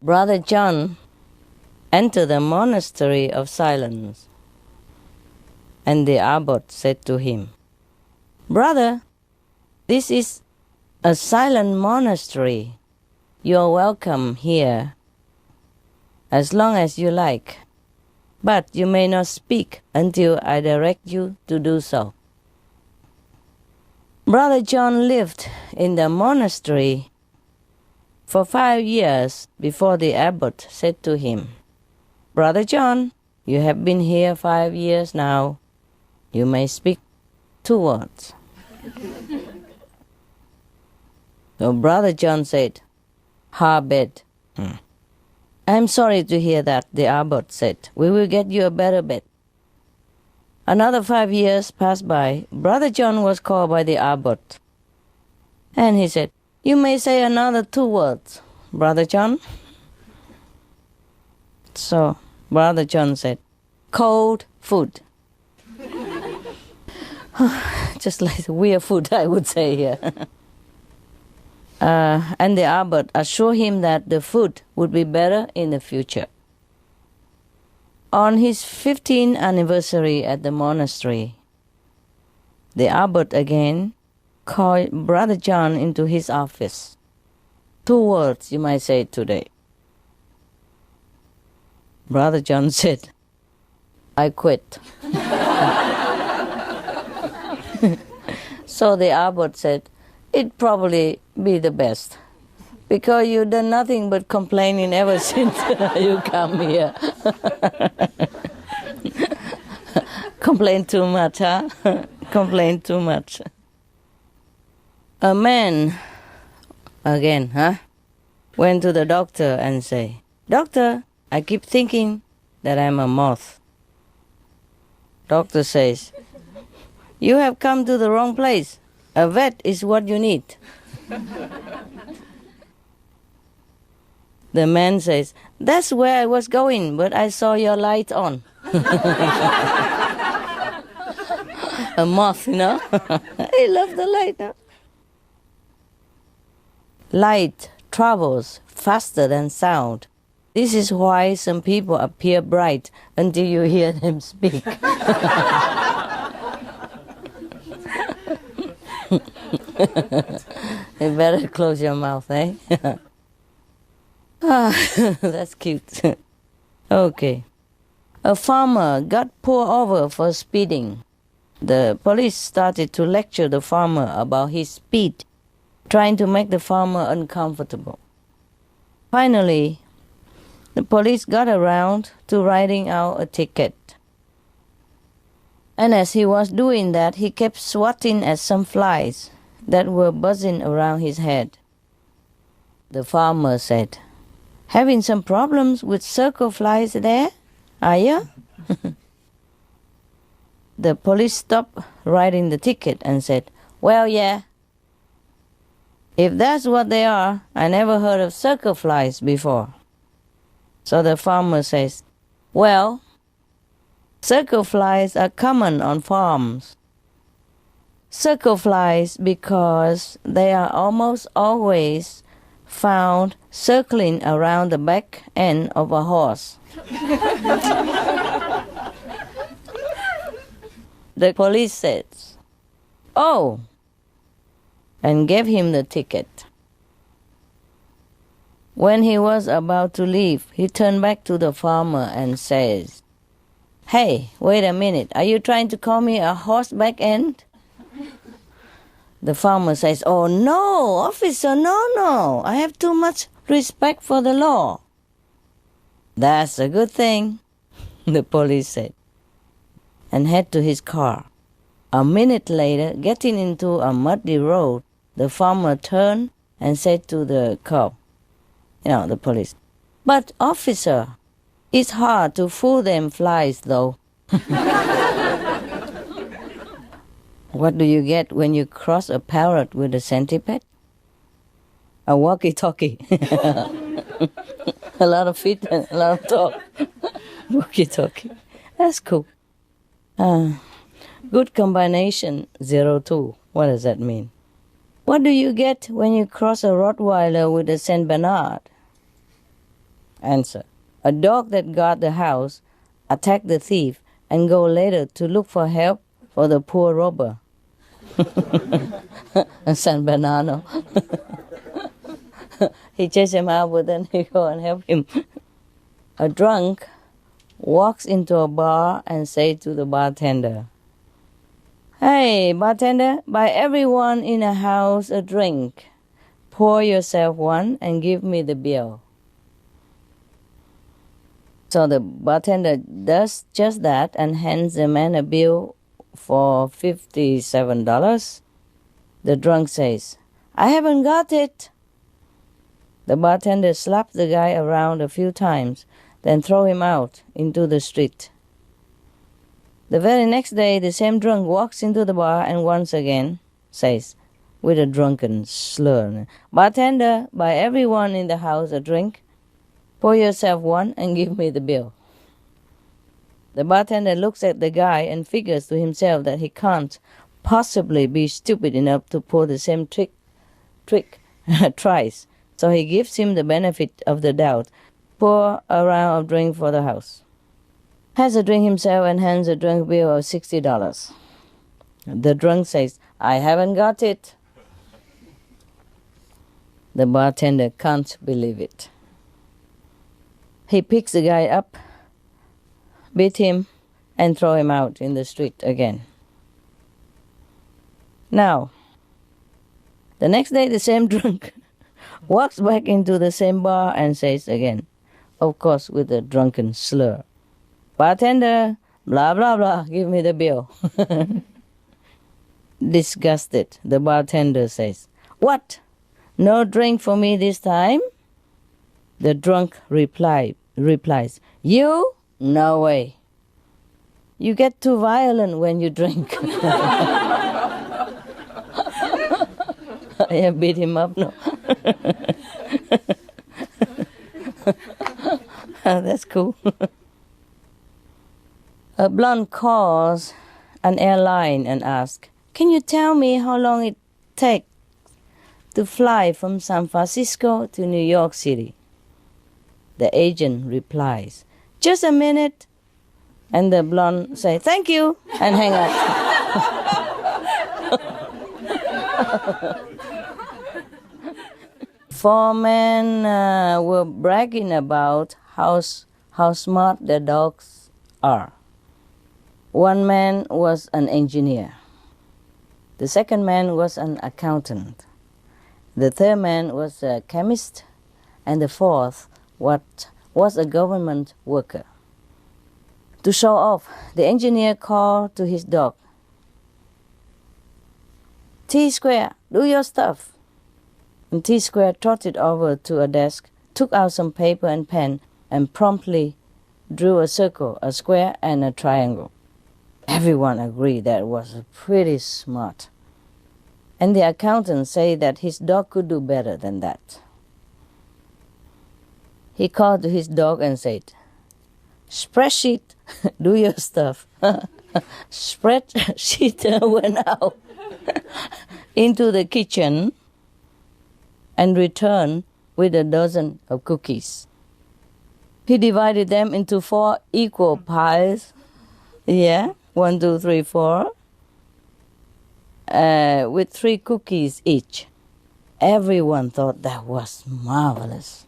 Brother John entered the monastery of silence, and the abbot said to him, "Brother, this is a silent monastery. You are welcome here as long as you like, but you may not speak until I direct you to do so." Brother John lived in the monastery for 5 years before the abbot said to him, "Brother John, you have been here 5 years now. You may speak 2 words." So Brother John said, "Ha, bed." "I'm sorry to hear that," the abbot said. "We will get you a better bed." Another 5 years passed by. Brother John was called by the abbot, and he said, "You may say another 2 words, Brother John." So Brother John said, "Cold food." Just like weird food, I would say here. And the abbot assured him that the food would be better in the future. On his 15th anniversary at the monastery, the abbot again called Brother John into his office. 2 words you might say today. Brother John said, "I quit." So the abbot said, "It'd probably be the best, because you've done nothing but complaining ever since you come here." Complain too much, huh? Complain too much. A man, again, went to the doctor and say, "Doctor, I keep thinking that I'm a moth." Doctor says, "You have come to the wrong place. A vet is what you need." The man says, "That's where I was going, but I saw your light on." A moth, you know? I love the light. Huh? Light travels faster than sound. This is why some people appear bright until you hear them speak. You better close your mouth, eh? That's cute. Okay. A farmer got pulled over for speeding. The police started to lecture the farmer about his speed, trying to make the farmer uncomfortable. Finally, the police got around to writing out a ticket. And as he was doing that, he kept swatting at some flies that were buzzing around his head. The farmer said, "Having some problems with circle flies there, are you?" The police stopped writing the ticket and said, "Well, yeah. If that's what they are, I never heard of circle flies before." So the farmer says, "Well, circle flies are common on farms. Circle flies because they are almost always found circling around the back end of a horse." The police says, "Oh," and gave him the ticket. When he was about to leave, he turned back to the farmer and says, "Hey, wait a minute, are you trying to call me a horseback end?" The farmer says, "Oh no, officer, no, I have too much respect for the law." "That's a good thing," the police said, and head to his car. A minute later, getting into a muddy road, the farmer turned and said to the cop, the police, "But officer, it's hard to fool them flies though." What do you get when you cross a parrot with a centipede? A walkie-talkie. A lot of feet and a lot of talk. Walkie-talkie. That's cool. Good combination, 02. What does that mean? What do you get when you cross a Rottweiler with a Saint Bernard? Answer. A dog that guard the house attack the thief and go later to look for help for the poor robber. San Bernardo. He chased him out, but then he go and help him. A drunk walks into a bar and say to the bartender, "Hey, bartender, buy everyone in a house a drink. Pour yourself one and give me the bill." So the bartender does just that and hands the man a bill for $57. The drunk says, "I haven't got it." The bartender slaps the guy around a few times, then throw him out into the street. The very next day, the same drunk walks into the bar and once again says, with a drunken slur, "Bartender, buy everyone in the house a drink. Pour yourself one and give me the bill." The bartender looks at the guy and figures to himself that he can't possibly be stupid enough to pull the same trick twice. So he gives him the benefit of the doubt, pour a round of drink for the house. Has a drink himself and hands a drunk bill of $60. The drunk says, "I haven't got it." The bartender can't believe it. He picks the guy up, beat him, and throw him out in the street again. Now, the next day the same drunk walks back into the same bar and says again, of course with a drunken slur, "Bartender, blah, blah, blah, give me the bill." Disgusted, the bartender says, "What? No drink for me this time?" The drunk replies, "You? No way. You get too violent when you drink." I beat him up, no. That's cool. A blonde calls an airline and asks, "Can you tell me how long it takes to fly from San Francisco to New York City?" The agent replies, "Just a minute." And the blonde says, "Thank you," and hang up. Four men were bragging about how smart their dogs are. One man was an engineer. The second man was an accountant. The third man was a chemist. And the fourth was a government worker. To show off, the engineer called to his dog, "T-Square, do your stuff." And T-Square trotted over to a desk, took out some paper and pen, and promptly drew a circle, a square, and a triangle. Everyone agreed that was pretty smart. And the accountant said that his dog could do better than that. He called to his dog and said, "Spreadsheet, do your stuff." Spreadsheet went out into the kitchen and returned with a dozen of cookies. He divided them into 4 equal piles. Yeah, 1, 2, 3, 4. With 3 cookies each. Everyone thought that was marvelous.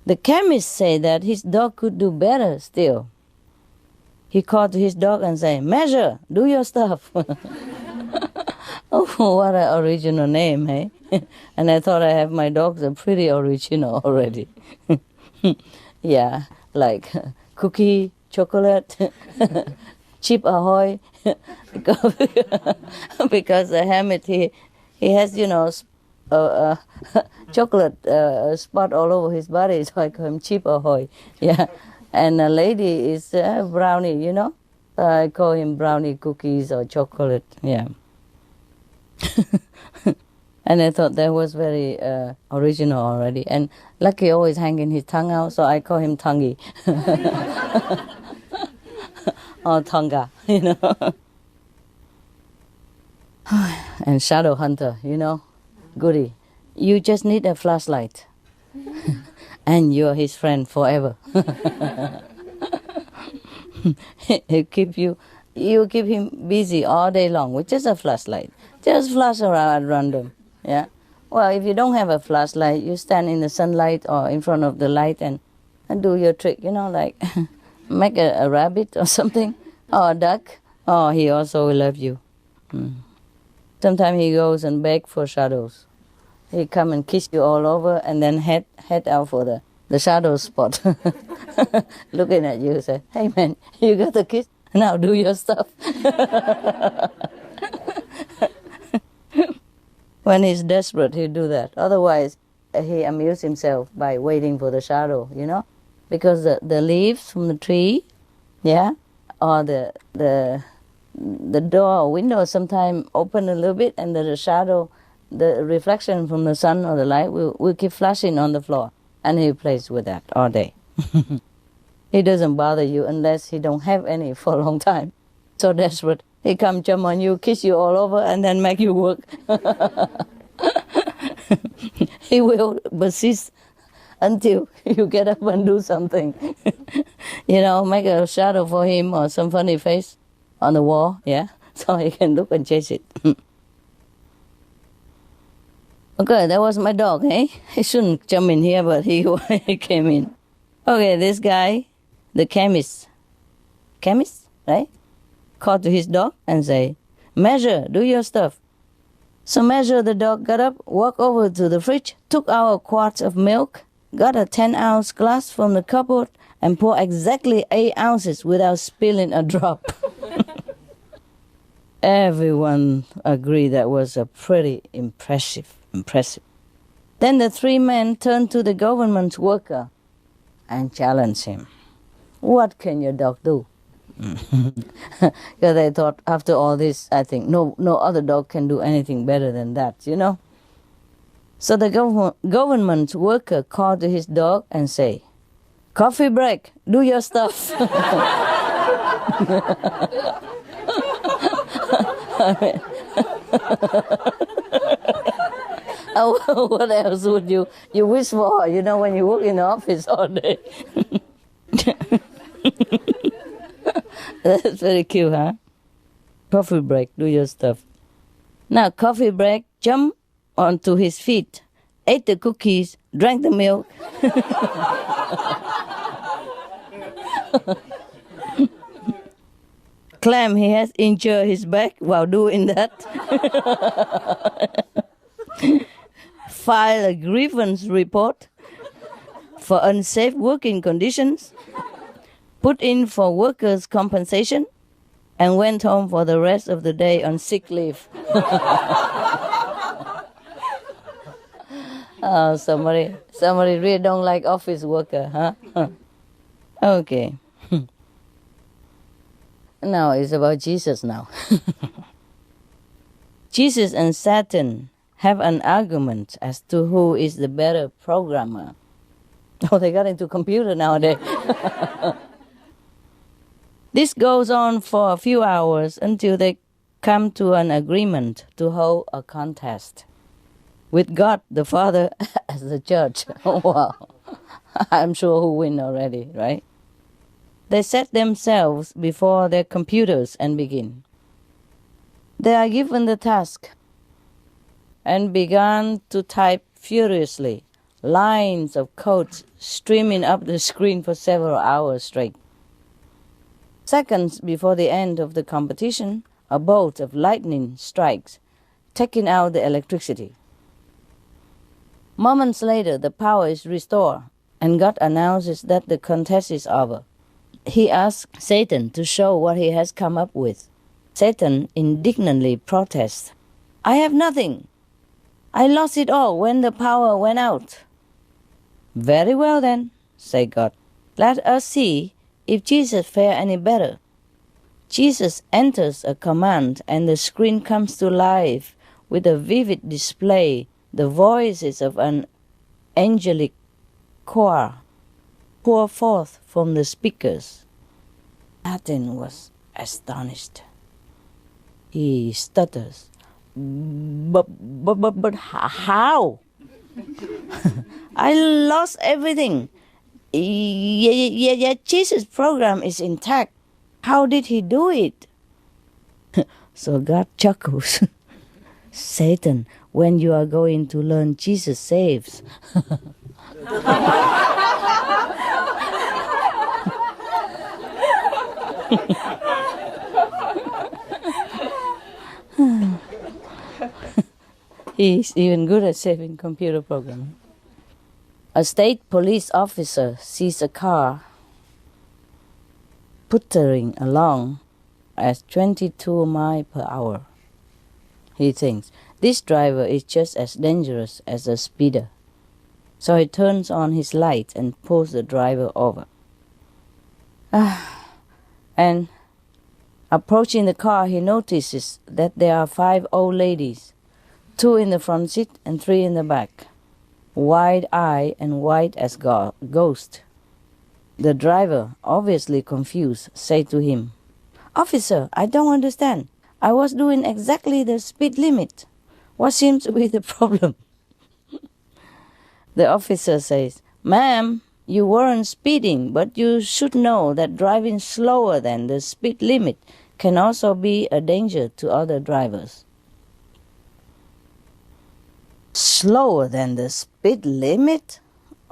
The chemist said that his dog could do better still. He called to his dog and said, "Measure, do your stuff." Oh, what an original name, eh? And I thought I have my dogs are pretty original already. Yeah, like cookie, chocolate, chip ahoy. Because the hermit, he has, chocolate spot all over his body, so I call him Chip Ahoy. Yeah, and a lady is brownie, I call him brownie cookies or chocolate. Yeah. And I thought that was very original already. And Lucky always hanging his tongue out, so I call him Tonguey. Or Tonga, And Shadow Hunter, Goody. You just need a flashlight and you're his friend forever. You keep him busy all day long with just a flashlight. Just flash around at random. Yeah. Well, if you don't have a flashlight, you stand in the sunlight or in front of the light and do your trick, like make a rabbit or something, or a duck. Oh, he also will love you. Sometimes he goes and beg for shadows. He come and kiss you all over and then head out for the shadow spot. Looking at you, say, hey man, you got the kiss? Now do your stuff. When he's desperate, he'll do that. Otherwise, he amuses himself by waiting for the shadow, because the leaves from the tree, yeah, or the door or window sometimes open a little bit, and the shadow, the reflection from the sun or the light will keep flashing on the floor, and he plays with that all day. He doesn't bother you unless he don't have any for a long time. So desperate, he come jump on you, kiss you all over, and then make you work. He will persist until you get up and do something. Make a shadow for him or some funny face on the wall, yeah, so he can look and chase it. Okay, that was my dog, eh? He shouldn't jump in here, but he came in. Okay, this guy, the chemist, right? Called to his dog and say, Measure, do your stuff. So Measure, the dog, got up, walked over to the fridge, took out a quart of milk, got a 10-ounce glass from the cupboard, and poured exactly 8 ounces without spilling a drop. Everyone agreed that was a pretty impressive. Then the 3 men turned to the government worker and challenged him. What can your dog do? Because they thought, after all this, I think no other dog can do anything better than that, So the government worker called to his dog and say, Coffee break, do your stuff. What else would you wish for, when you work in the office all day? That's very cute, huh? Coffee break, do your stuff. Now, coffee break, jump onto his feet, ate the cookies, drank the milk. Claim he has injured his back while doing that. File a grievance report for unsafe working conditions, put in for workers' compensation, and went home for the rest of the day on sick leave. Oh, somebody really don't like office worker, huh? Okay. Now it's about Jesus now. Jesus and Satan have an argument as to who is the better programmer. Oh, they got into computer nowadays. This goes on for a few hours until they come to an agreement to hold a contest with God the Father as the judge. Wow. I'm sure who win already, right? They set themselves before their computers and begin. They are given the task and began to type furiously, lines of code streaming up the screen for several hours straight. Seconds before the end of the competition, a bolt of lightning strikes, taking out the electricity. Moments later, the power is restored, and God announces that the contest is over. He asks Satan to show what he has come up with. Satan indignantly protests, I have nothing. I lost it all when the power went out. Very well then, said God. Let us see if Jesus fares any better. Jesus enters a command and the screen comes to life with a vivid display, the voices of an angelic choir pour forth from the speakers. Satan was astonished. He stutters. But how? I lost everything. Yeah, Jesus' program is intact. How did he do it? So God chuckles. Satan, when you are going to learn Jesus saves. He's even good at saving computer programming. A state police officer sees a car puttering along at 22 miles per hour. He thinks, this driver is just as dangerous as a speeder. So he turns on his lights and pulls the driver over. And approaching the car, he notices that there are 5 old ladies, 2 in the front seat and 3 in the back, wide-eyed and white as ghost. The driver, obviously confused, said to him, "Officer, I don't understand. I was doing exactly the speed limit. What seems to be the problem?" The officer says, "Ma'am, you weren't speeding, but you should know that driving slower than the speed limit can also be a danger to other drivers." Slower than the speed limit?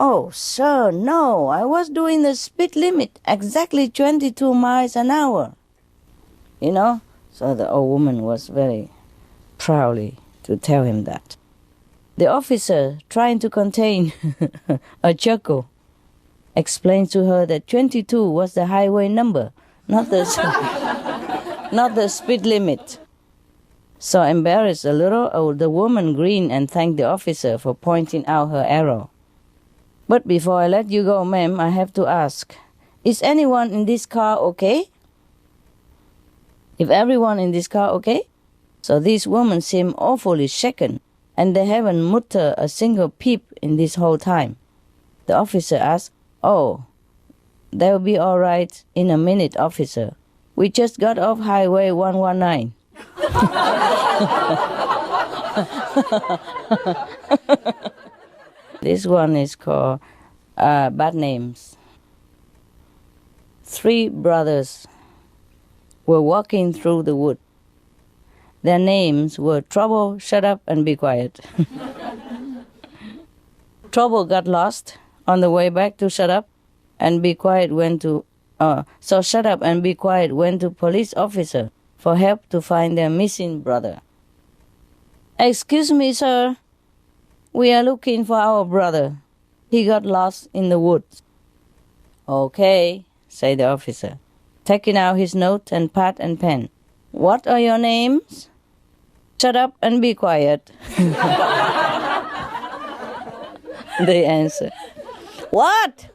Oh, sir, no, I was doing the speed limit exactly 22 miles an hour. You know? So the old woman was very proudly to tell him that. The officer, trying to contain a chuckle, explained to her that 22 was the highway number, not the speed limit. So embarrassed a little, the woman grinned and thanked the officer for pointing out her error. "But before I let you go, ma'am, I have to ask, is anyone in this car okay? If everyone in this car okay?" So these women seem awfully shaken, and they haven't muttered a single peep in this whole time. The officer asked, "Oh, they'll be all right in a minute, officer. We just got off Highway 119. This one is called Bad Names. 3 brothers were walking through the wood. Their names were Trouble, Shut Up, and Be Quiet. Trouble got lost on the way back to Shut Up, and Be Quiet went to... So Shut Up and Be Quiet went to police officer for help to find their missing brother. "Excuse me, sir. We are looking for our brother. He got lost in the woods." "Okay," said the officer, taking out his note and pad and pen. "What are your names?" "Shut up and be quiet." They answered. "What?"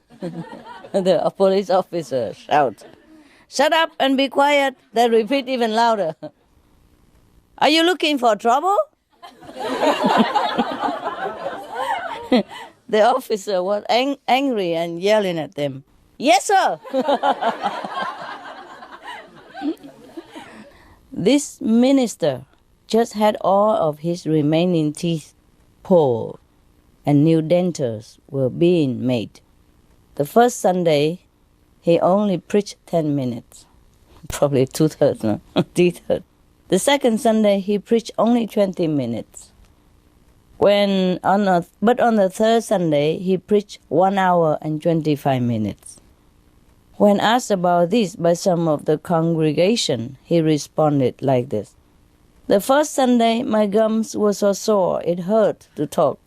The police officer shouted. "Shut up and be quiet." They repeat even louder. "Are you looking for trouble?" The officer was angry and yelling at them. "Yes, sir." This minister just had all of his remaining teeth pulled, and new dentures were being made. The first Sunday, he only preached 10 minutes. Probably 2/3, no? 3/3. The second Sunday, he preached only 20 minutes. But on the third Sunday, he preached 1 hour and 25 minutes. When asked about this by some of the congregation, he responded like this. "The first Sunday, my gums were so sore it hurt to talk.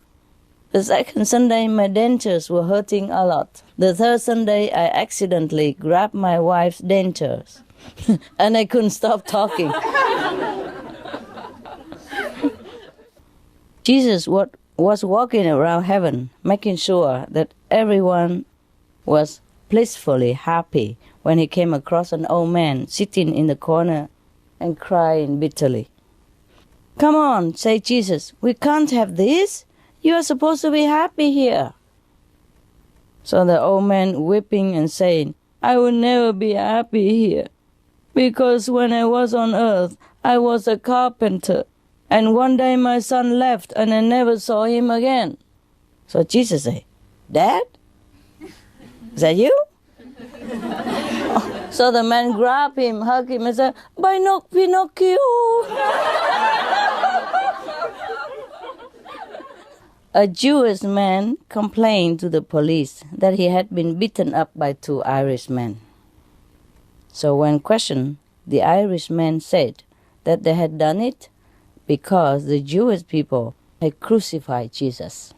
The second Sunday, my dentures were hurting a lot. The third Sunday, I accidentally grabbed my wife's dentures, and I couldn't stop talking." Jesus was walking around heaven, making sure that everyone was blissfully happy when he came across an old man sitting in the corner and crying bitterly. "Come on," said Jesus, "we can't have this. You are supposed to be happy here." So the old man weeping and saying, "I will never be happy here, because when I was on earth, I was a carpenter, and one day my son left and I never saw him again. So Jesus said, Dad? Is that you? So the man grabbed him, hugged him, and said, Pinocchio! A Jewish man complained to the police that he had been beaten up by 2 Irishmen. So when questioned, the Irishmen said that they had done it because the Jewish people had crucified Jesus.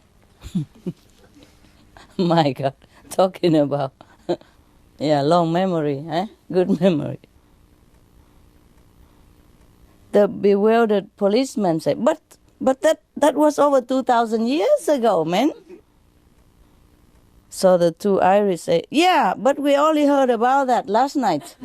My God, talking about, long memory, good memory. The bewildered policeman said, but that was over 2,000 years ago, man. So the 2 Irish say, yeah, but we only heard about that last night.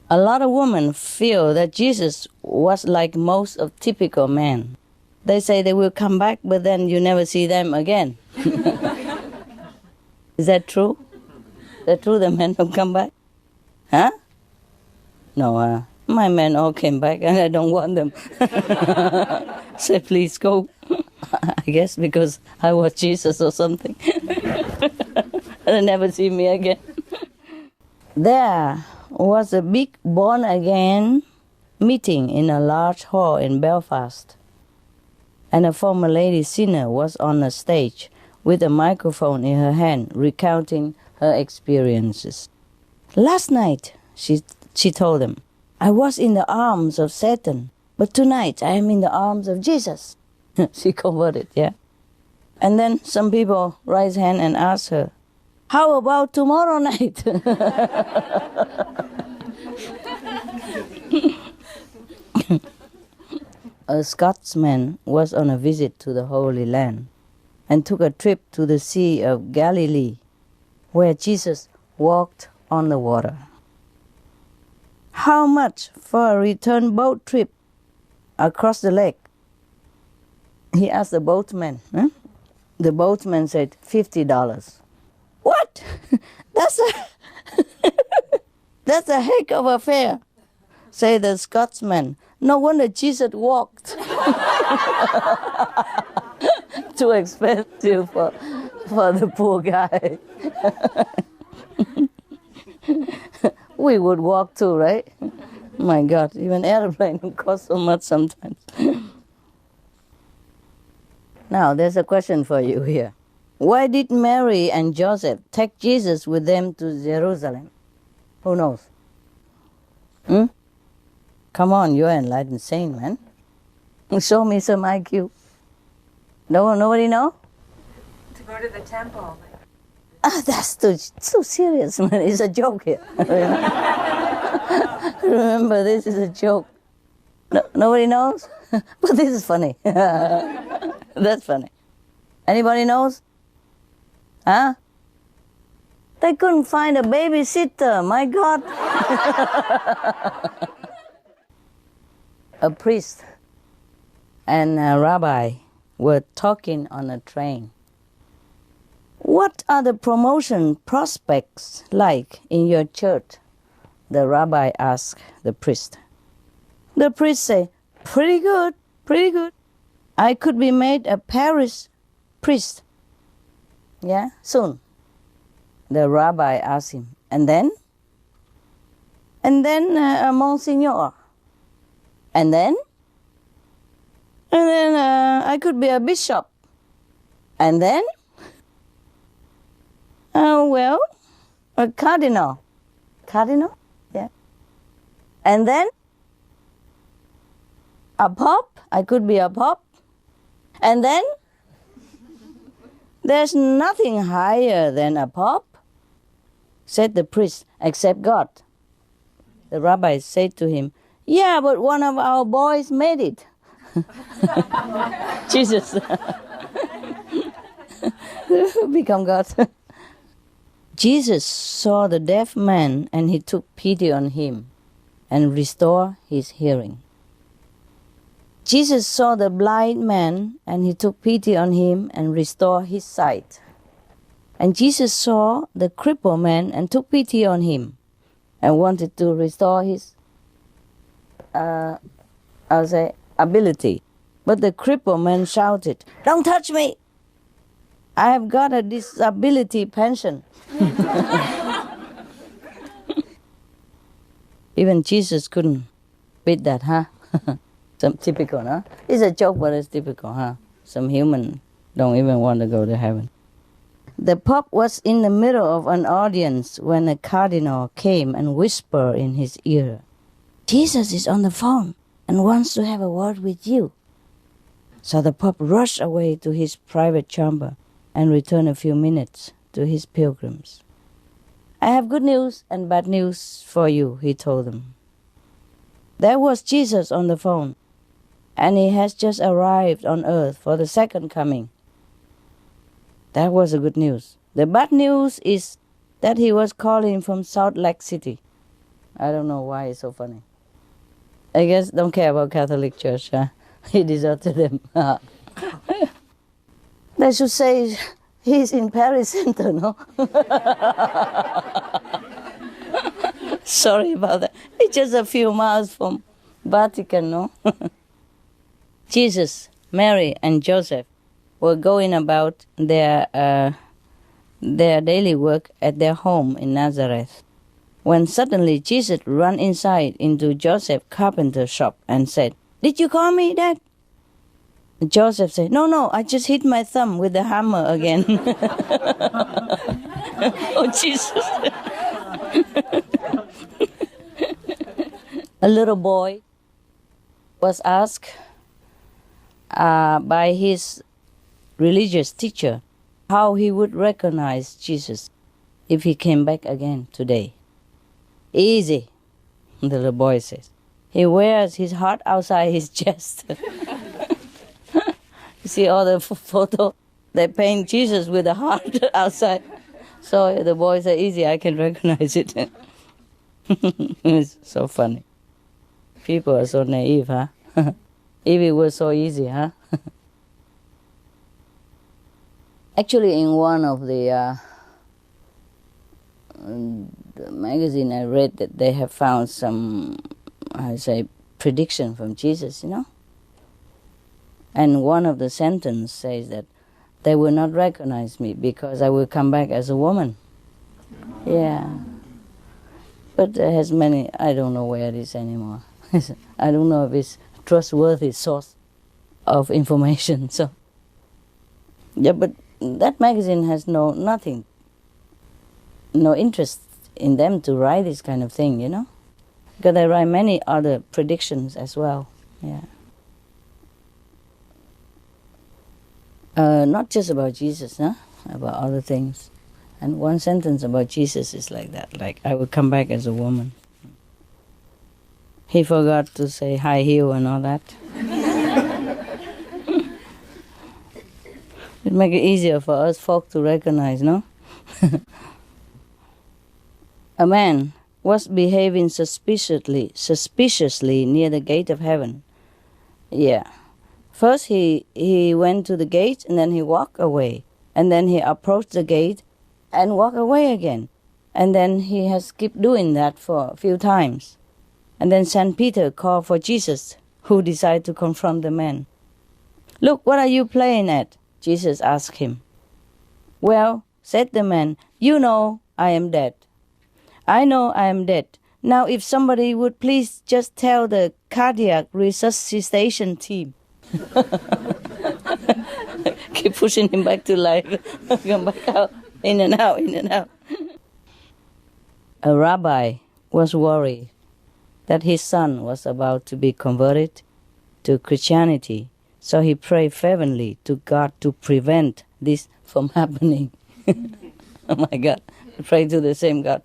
A lot of women feel that Jesus was like most of typical men. They say they will come back, but then you never see them again. Is that true? Is that true, the men don't come back? Huh? No, my men all came back and I don't want them. Say, please go. I guess because I was Jesus or something. And they never see me again. There was a big born-again meeting in a large hall in Belfast. And a former lady sinner was on a stage with a microphone in her hand recounting her experiences. Last night, she told them, I was in the arms of Satan, but tonight I am in the arms of Jesus. She converted, yeah? And then some people raised hand and asked her, how about tomorrow night? A Scotsman was on a visit to the Holy Land and took a trip to the Sea of Galilee, where Jesus walked on the water. How much for a return boat trip across the lake? He asked the boatman. The boatman said, $50. What? That's a heck of a fare, said the Scotsman. No wonder Jesus walked. Too expensive for the poor guy. We would walk too, right? My God, even airplane would cost so much sometimes. Now, there's a question for you here. Why did Mary and Joseph take Jesus with them to Jerusalem? Who knows? Come on, you're enlightened saint, man. Show me some IQ. Nobody know? To go to the temple. That's too serious, man. It's a joke here. Remember, this is a joke. Nobody knows? But this is funny. That's funny. Anybody knows? Huh? They couldn't find a babysitter. My God. A priest and a rabbi were talking on a train. What are the promotion prospects like in your church? The rabbi asked the priest. The priest said, pretty good, pretty good. I could be made a parish priest. Yeah, soon. The rabbi asked him, and then? And then a monsignor. And then? And then I could be a bishop. And then? Well, a cardinal. Cardinal? Yeah. And then? A pope? I could be a pope. And then? There's nothing higher than a pope, said the priest, except God. The rabbi said to him, yeah, but one of our boys made it. Jesus. Become God. Jesus saw the deaf man and he took pity on him and restored his hearing. Jesus saw the blind man and he took pity on him and restored his sight. And Jesus saw the crippled man and took pity on him and wanted to restore his ability. But the crippled man shouted, "Don't touch me! I have got a disability pension." Even Jesus couldn't beat that, huh? Some typical, huh? It's a joke, but it's typical, huh? Some human don't even want to go to heaven. The Pope was in the middle of an audience when a cardinal came and whispered in his ear, "Jesus is on the phone and wants to have a word with you." So the Pope rushed away to his private chamber and returned a few minutes to his pilgrims. "I have good news and bad news for you," he told them. There was Jesus on the phone, and he has just arrived on earth for the second coming. That was the good news. The bad news is that he was calling from Salt Lake City. I don't know why it's so funny. I guess don't care about Catholic Church, huh? He deserted them. They should say he's in Paris Center, no? Sorry about that. It's just a few miles from Vatican, no? Jesus, Mary, and Joseph were going about their daily work at their home in Nazareth, when suddenly Jesus ran inside into Joseph's carpenter shop and said, "Did you call me, Dad?" Joseph said, No, I just hit my thumb with the hammer again." Oh, Jesus. A little boy was asked by his religious teacher how he would recognize Jesus if he came back again today. "Easy," the little boy says. "He wears his heart outside his chest." You see all the photo, they paint Jesus with a heart outside. So the boy said, "Easy, I can recognize it." It's so funny. People are so naive, huh? If it was so easy, huh? Actually, in one of the magazine I read that they have found some, prediction from Jesus, you know? And one of the sentence says that they will not recognize me because I will come back as a woman. Yeah. But there has many, I don't know where it is anymore. I don't know if it's a trustworthy source of information. So, yeah, but that magazine has no interest in them to write this kind of thing, you know? Because they write many other predictions as well. Yeah. Not just about Jesus, huh? About other things. And one sentence about Jesus is like that, like, I will come back as a woman. He forgot to say high heel and all that. It make it easier for us folk to recognize, no? A man was behaving suspiciously near the gate of heaven. Yeah. First he went to the gate and then he walked away. And then he approached the gate and walked away again. And then he has kept doing that for a few times. And then St. Peter called for Jesus, who decided to confront the man. "Look, what are you playing at?" Jesus asked him. "Well," said the man, "you know I am dead." "I know I am dead. Now if somebody would please just tell the cardiac resuscitation team." Keep pushing him back to life. Come back out, in and out, in and out. A rabbi was worried that his son was about to be converted to Christianity, so he prayed fervently to God to prevent this from happening. Oh my God, pray to the same God.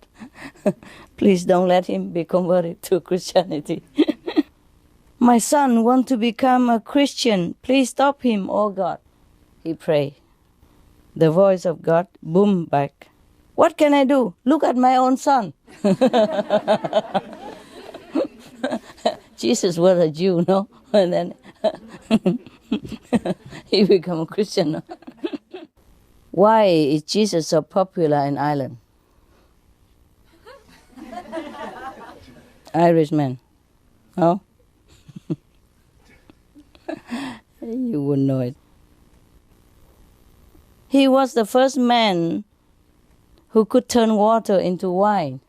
Please don't let him be converted to Christianity. My son wants to become a Christian. Please stop him, oh God. He prayed. The voice of God boomed back. What can I do? Look at my own son. Jesus was a Jew, no? And then he became a Christian. No? Why is Jesus so popular in Ireland? Irishman. No? You wouldn't know it. He was the first man who could turn water into wine.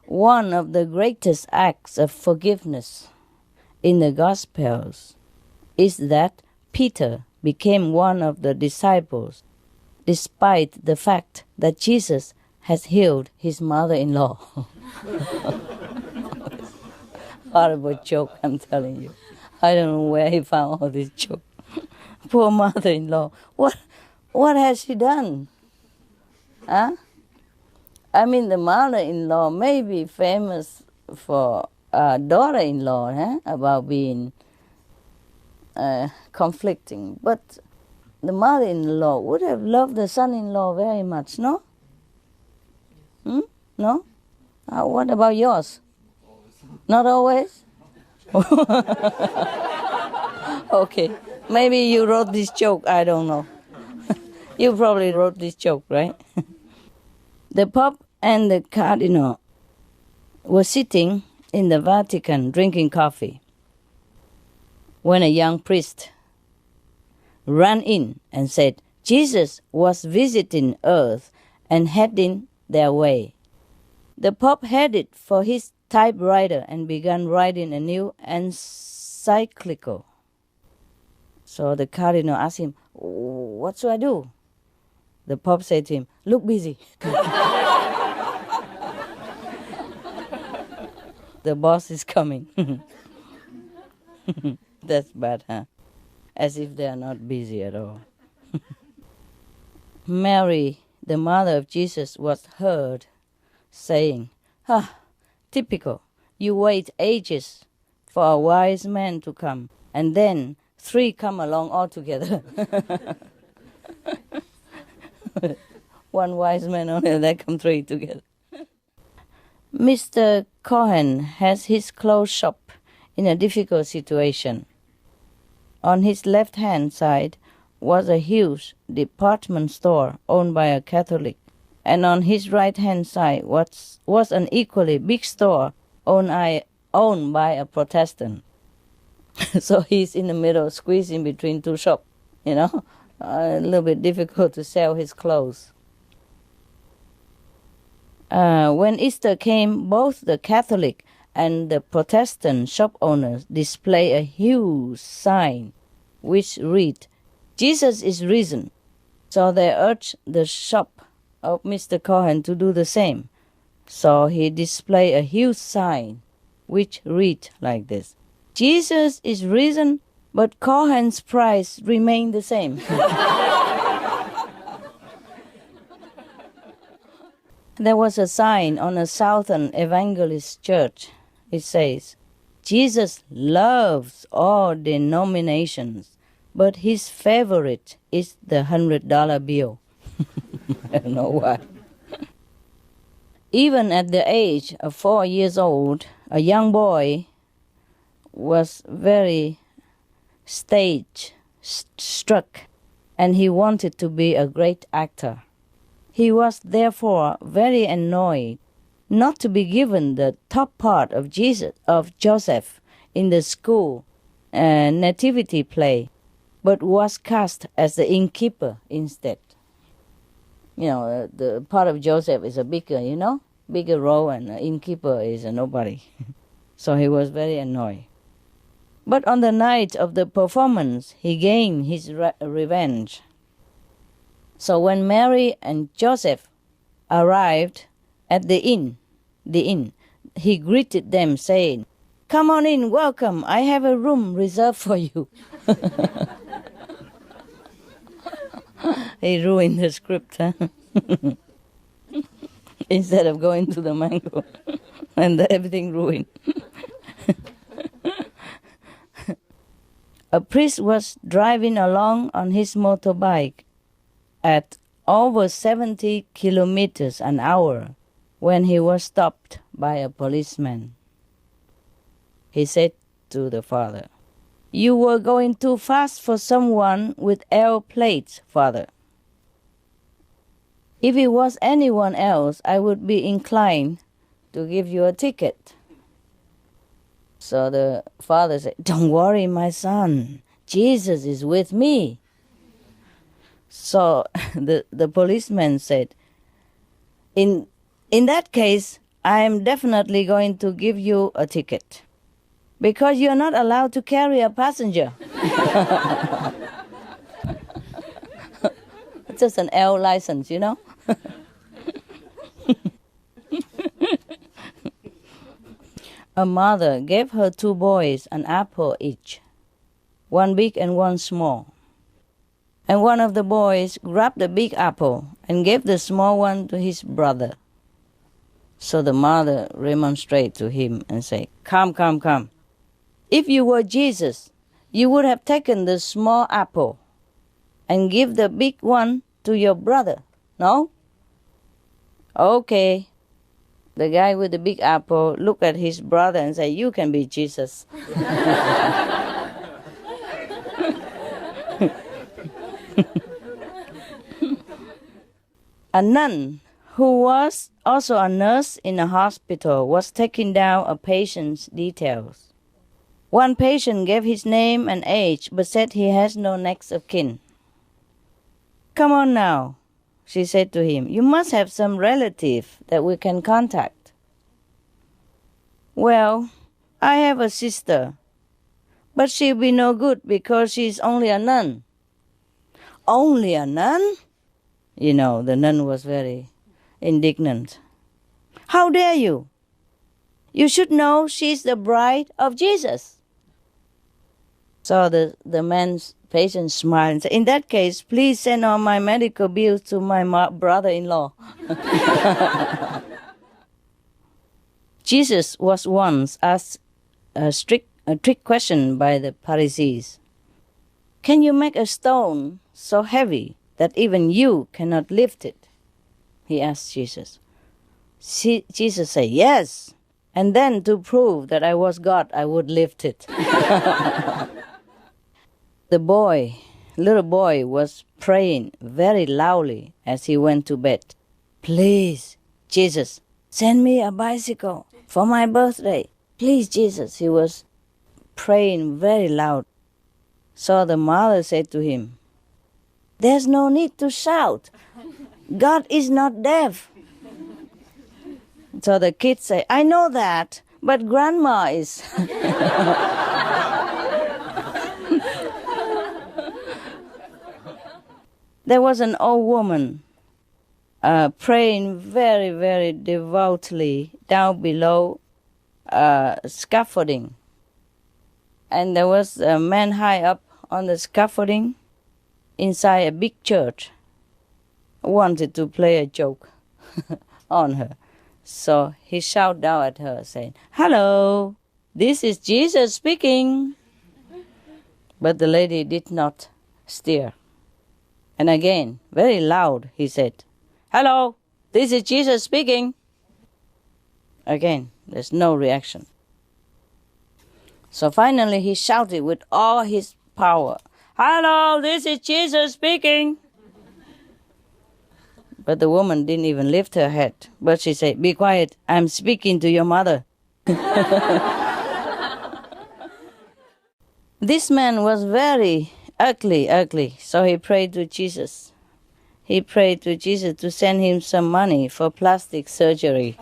One of the greatest acts of forgiveness in the Gospels is that Peter became one of the disciples, despite the fact that Jesus has healed his mother-in-law. Horrible joke, I'm telling you. I don't know where he found all this joke. Poor mother-in-law. What has she done? Huh? I mean, the mother-in-law may be famous for daughter-in-law, about being conflicting, but the mother-in-law would have loved the son-in-law very much, no? No? What about yours? Not always? Okay, maybe you wrote this joke, I don't know. You probably wrote this joke, right? The Pope and the Cardinal were sitting in the Vatican drinking coffee when a young priest ran in and said, Jesus was visiting Earth and heading their way. The Pope headed for his typewriter and began writing a new encyclical. So the Cardinal asked him, what should I do? The Pope said to him, look busy. The boss is coming. That's bad, huh? As if they are not busy at all. Mary, the mother of Jesus, was heard saying, typical, you wait ages for a wise man to come, and then 3 come along altogether. One wise man only, they come 3 together. Mr. Cohen has his clothes shop in a difficult situation. On his left-hand side was a huge department store owned by a Catholic, and on his right-hand side was an equally big store owned by a Protestant. So he's in the middle, squeezed in between 2 shops, a little bit difficult to sell his clothes. When Easter came, both the Catholic and the Protestant shop owners display a huge sign which read, Jesus is risen. So they urged the shop of Mr. Cohen to do the same. So he displayed a huge sign which read like this, Jesus is risen, but Cohen's price remained the same. There was a sign on a Southern Evangelist church. It says, Jesus loves all denominations, but his favorite is the $100 bill. I don't know why. Even at the age of 4 years old, a young boy was very stage struck, and he wanted to be a great actor. He was therefore very annoyed not to be given the top part of Joseph in the school nativity play, but was cast as the innkeeper instead. The part of Joseph is a bigger role, and the innkeeper is a nobody. So he was very annoyed. But on the night of the performance, he gained his revenge. So when Mary and Joseph arrived at the inn, he greeted them saying, come on in, welcome, I have a room reserved for you. He ruined the script, huh? Instead of going to the mango, and everything ruined. A priest was driving along on his motorbike at over 70 kilometers an hour when he was stopped by a policeman. He said to the father, you were going too fast for someone with L plates, father. If it was anyone else, I would be inclined to give you a ticket. So the father said, "Don't worry, my son. Jesus is with me." So the policeman said, In that case, I am definitely going to give you a ticket because you are not allowed to carry a passenger. It's just an L license, you know. A mother gave her 2 boys an apple each, one big and one small. And one of the boys grabbed the big apple and gave the small one to his brother. So the mother remonstrated to him and said, Come, come, come. If you were Jesus, you would have taken the small apple and give the big one to your brother, no? Okay. The guy with the big apple looked at his brother and said, You can be Jesus. A nun who was also a nurse in a hospital was taking down a patient's details. One patient gave his name and age but said he has no next of kin. Come on now, she said to him. You must have some relative that we can contact. Well, I have a sister, but she'll be no good because she's only a nun. Only a nun? You know, the nun was very indignant. How dare you? You should know she's the bride of Jesus. So the man's patient smiled and said, In that case, please send all my medical bills to my brother-in-law. Jesus was once asked a trick question by the Pharisees. Can you make a stone so heavy that even you cannot lift it? He asked Jesus. Jesus said, Yes. And then to prove that I was God, I would lift it. The little boy was praying very loudly as he went to bed. Please, Jesus, send me a bicycle for my birthday. Please, Jesus. He was praying very loud. So the mother said to him, There's no need to shout. God is not deaf. So the kid said, I know that, but grandma is. There was an old woman praying very, very devoutly down below scaffolding. And there was a man high up on the scaffolding inside a big church wanted to play a joke on her. So he shouted down at her saying, Hello, this is Jesus speaking. But the lady did not stir. And again, very loud, he said, Hello, this is Jesus speaking. Again, there's no reaction. So finally he shouted with all his power, Hello, this is Jesus speaking. But the woman didn't even lift her head. But she said, Be quiet, I'm speaking to your mother. This man was very ugly. So he prayed to Jesus. He prayed to Jesus to send him some money for plastic surgery.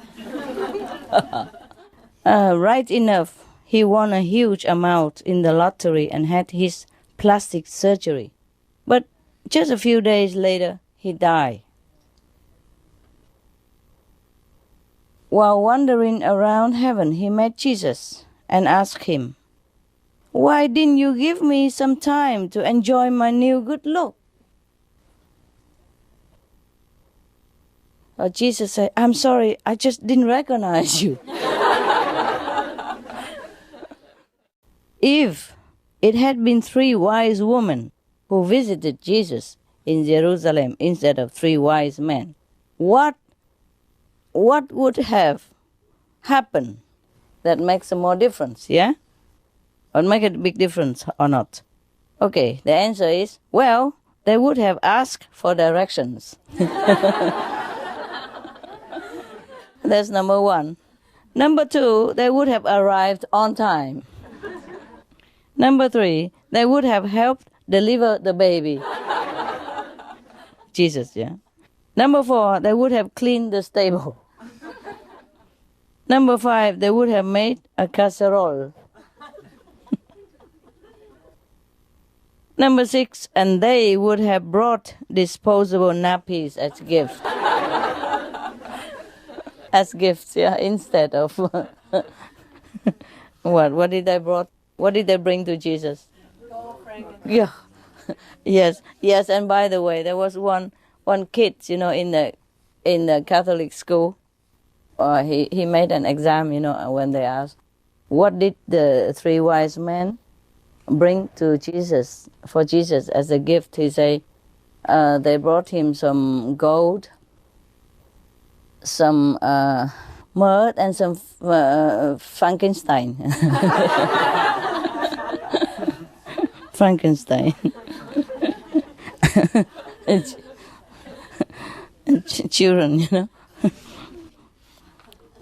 Right enough, he won a huge amount in the lottery and had his plastic surgery. But just a few days later, he died. While wandering around heaven, he met Jesus and asked him, Why didn't you give me some time to enjoy my new good look? Jesus said, I'm sorry, I just didn't recognize you. If it had been 3 wise women who visited Jesus in Jerusalem instead of 3 wise men, what would have happened that makes a more difference, yeah? Or make a big difference or not? Okay, the answer is, well, they would have asked for directions. That's number 1. Number 2, they would have arrived on time. Number 3, they would have helped deliver the baby. Jesus, yeah. Number 4, they would have cleaned the stable. Number 5, they would have made a casserole. Number 6, and they would have brought disposable nappies as gifts. As gifts, yeah, instead of what did they brought? What did they bring to Jesus? Yeah, yes. And by the way, there was one kid, in the Catholic school. He made an exam, when they asked, what did the 3 wise men bring to Jesus, for Jesus as a gift? He say, they brought him some gold, some myrrh, and some Frankenstein. Frankenstein. Children,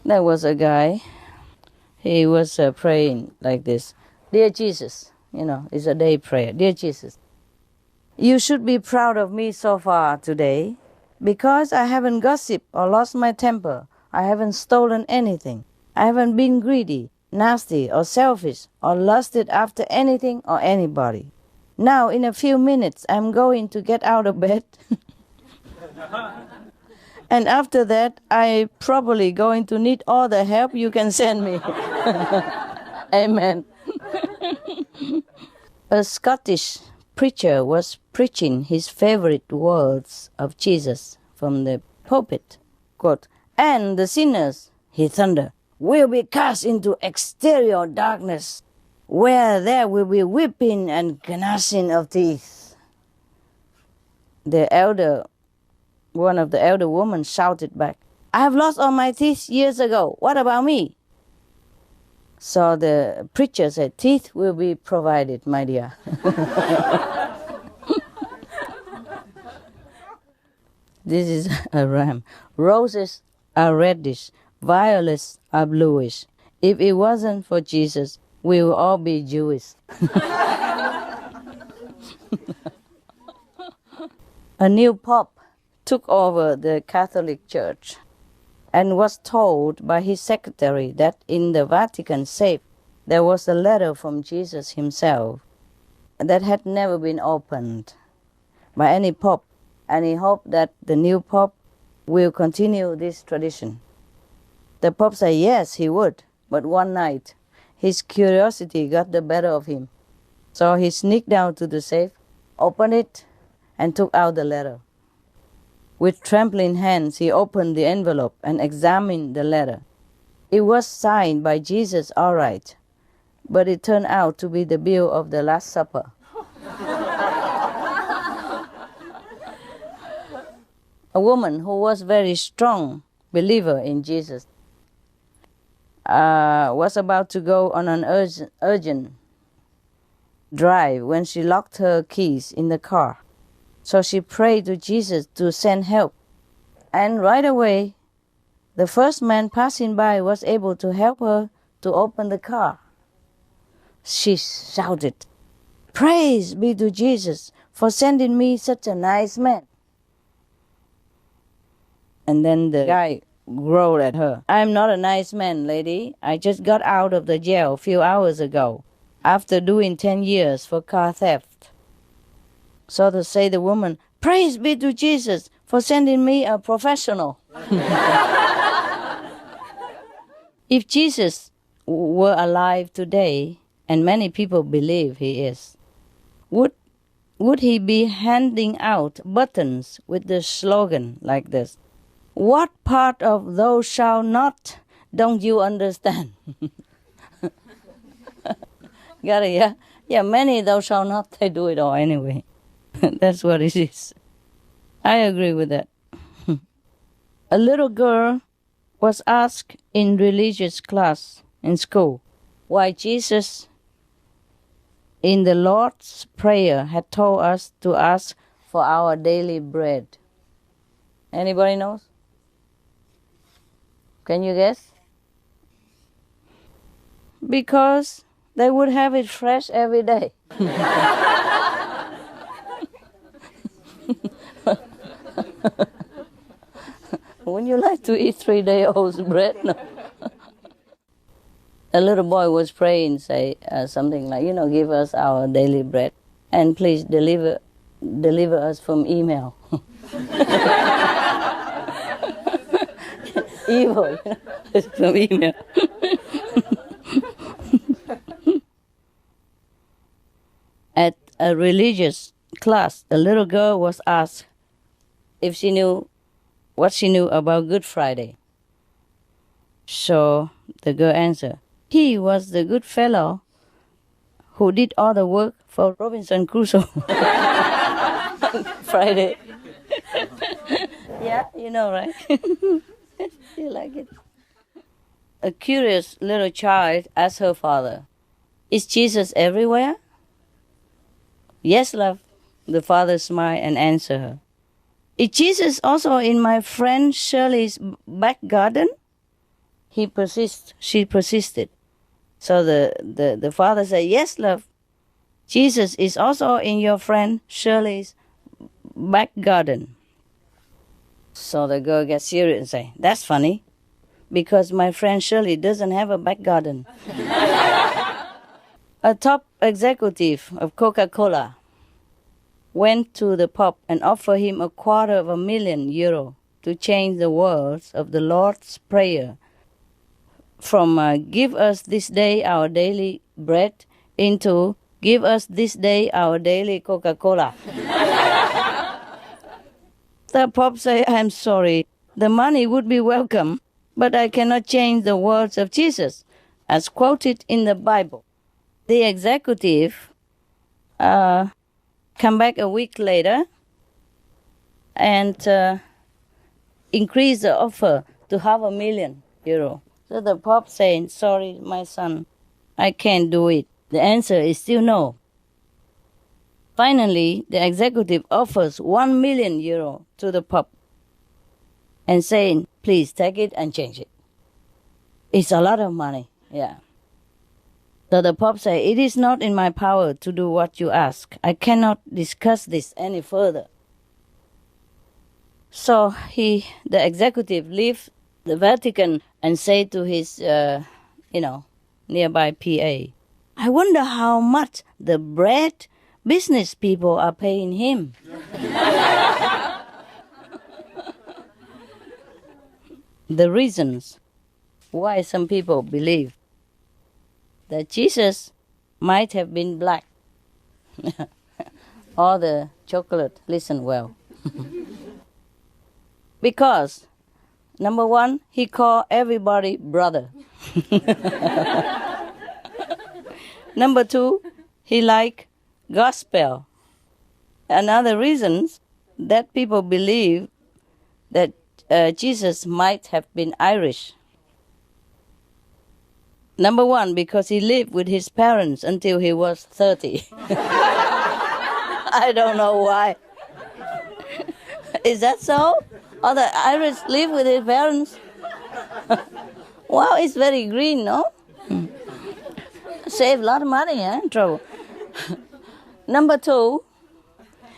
There was a guy, he was praying like this. Dear Jesus, it's a day prayer. Dear Jesus, you should be proud of me so far today because I haven't gossiped or lost my temper. I haven't stolen anything. I haven't been greedy, nasty, or selfish, or lusted after anything or anybody. Now, in a few minutes, I'm going to get out of bed. And after that, I'm probably going to need all the help you can send me. Amen. A Scottish preacher was preaching his favorite words of Jesus from the pulpit. Quote, and the sinners, he thundered, will be cast into exterior darkness, where there will be weeping and gnashing of teeth. One of the elder women shouted back, I have lost all my teeth years ago. What about me? So the preacher said, teeth will be provided, my dear. This is a rhyme. Roses are reddish, violets are bluish. If it wasn't for Jesus, we will all be Jewish. A new pope took over the Catholic Church and was told by his secretary that in the Vatican safe there was a letter from Jesus himself that had never been opened by any pope, and he hoped that the new pope will continue this tradition. The pope said yes, he would, but one night his curiosity got the better of him. So he sneaked down to the safe, opened it, and took out the letter. With trembling hands, he opened the envelope and examined the letter. It was signed by Jesus, all right, but it turned out to be the bill of the Last Supper. A woman who was very strong believer in Jesus was about to go on an urgent drive when she locked her keys in the car. So she prayed to Jesus to send help. And right away, the first man passing by was able to help her to open the car. She shouted, praise be to Jesus for sending me such a nice man. And then the guy growled at her, I'm not a nice man, lady. I just got out of the jail a few hours ago after doing 10 years for car theft. So to say the woman, praise be to Jesus for sending me a professional. If Jesus were alive today, and many people believe he is, would he be handing out buttons with the slogan like this? What part of thou shalt not don't you understand? Got it, yeah? Yeah, many thou shalt not, they do it all anyway. That's what it is. I agree with that. A little girl was asked in religious class in school why Jesus in the Lord's Prayer had told us to ask for our daily bread. Anybody knows? Can you guess? Because they would have it fresh every day. Wouldn't you like to eat 3-day-old bread? No. A little boy was praying, say something like, give us our daily bread, and please deliver us from email. Evil, from email. At a religious class, the little girl was asked if she knew what she knew about Good Friday. So the girl answered, he was the good fellow who did all the work for Robinson Crusoe. Friday. Yeah, you know, right? You like it? A curious little child asked her father, is Jesus everywhere? Yes, love. The father smiled and answered her. Is Jesus also in my friend Shirley's back garden? She persisted. So the father said, yes, love. Jesus is also in your friend Shirley's back garden. So the girl gets serious and say, that's funny, because my friend Shirley doesn't have a back garden. A top executive of Coca-Cola went to the Pope and offered him €250,000 to change the words of the Lord's Prayer from give us this day our daily bread into give us this day our daily Coca-Cola. The Pope said, I'm sorry, the money would be welcome, but I cannot change the words of Jesus as quoted in the Bible. The executive come back a week later and increase the offer to €500,000. So the Pope saying, sorry, my son, I can't do it. The answer is still no. Finally, the executive offers €1,000,000 to the Pope and saying, please take it and change it. It's a lot of money, yeah. So the Pope said, it is not in my power to do what you ask. I cannot discuss this any further. So the executive left the Vatican and said to his, nearby PA, I wonder how much the bread business people are paying him. The reasons why some people believe that Jesus might have been black. Or the chocolate, listen well. Because, number one, he called everybody brother. Number two, he liked gospel. Another reason that people believe that Jesus might have been Irish. Number one, because he lived with his parents until he was 30. I don't know why. Is that so? Or the Irish live with his parents? Wow, it's very green, no? Save a lot of money, trouble. Number two,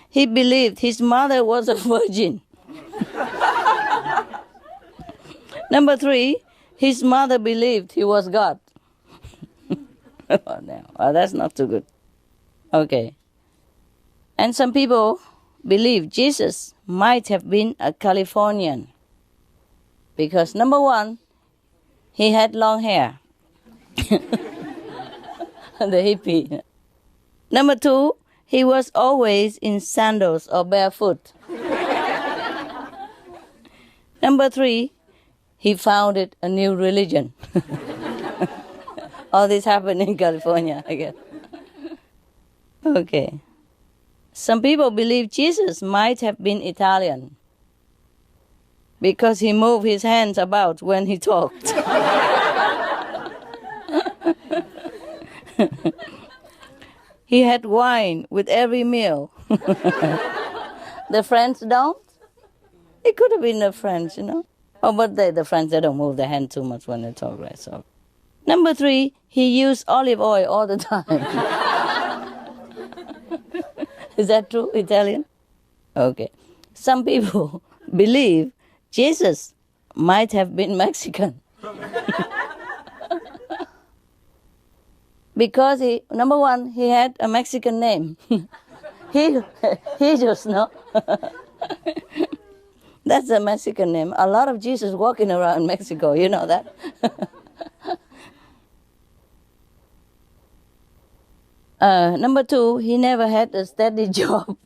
he believed his mother was a virgin. Number three, his mother believed he was God. Oh, no. Oh, that's not too good. Okay. And some people believe Jesus might have been a Californian. Because number one, he had long hair. The hippie. Number two, he was always in sandals or barefoot. Number three, he founded a new religion. All this happened in California, I guess. Okay. Some people believe Jesus might have been Italian because he moved his hands about when he talked. He had wine with every meal. The French don't. It could have been the French, Oh, but the French, they don't move their hand too much when they talk, right? So, Number 3, he used olive oil all the time. Is that true, Italian? Okay. Some people believe Jesus might have been Mexican. Because number 1, he had a Mexican name. he just know. That's a Mexican name. A lot of Jesus walking around Mexico, you know that? Number 2, he never had a steady job.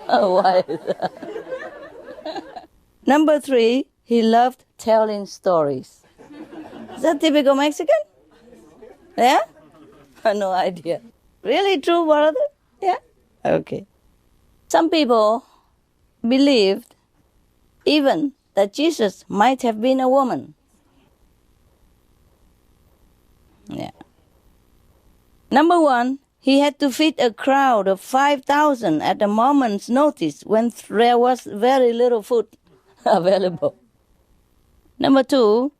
Oh, why is that? Number 3, he loved telling stories. Is that typical Mexican? Yeah? No idea. Really true, brother? Yeah? Okay. Some people believed even that Jesus might have been a woman. Yeah. Number 1, he had to feed a crowd of 5,000 at a moment's notice when there was very little food available. Number 2,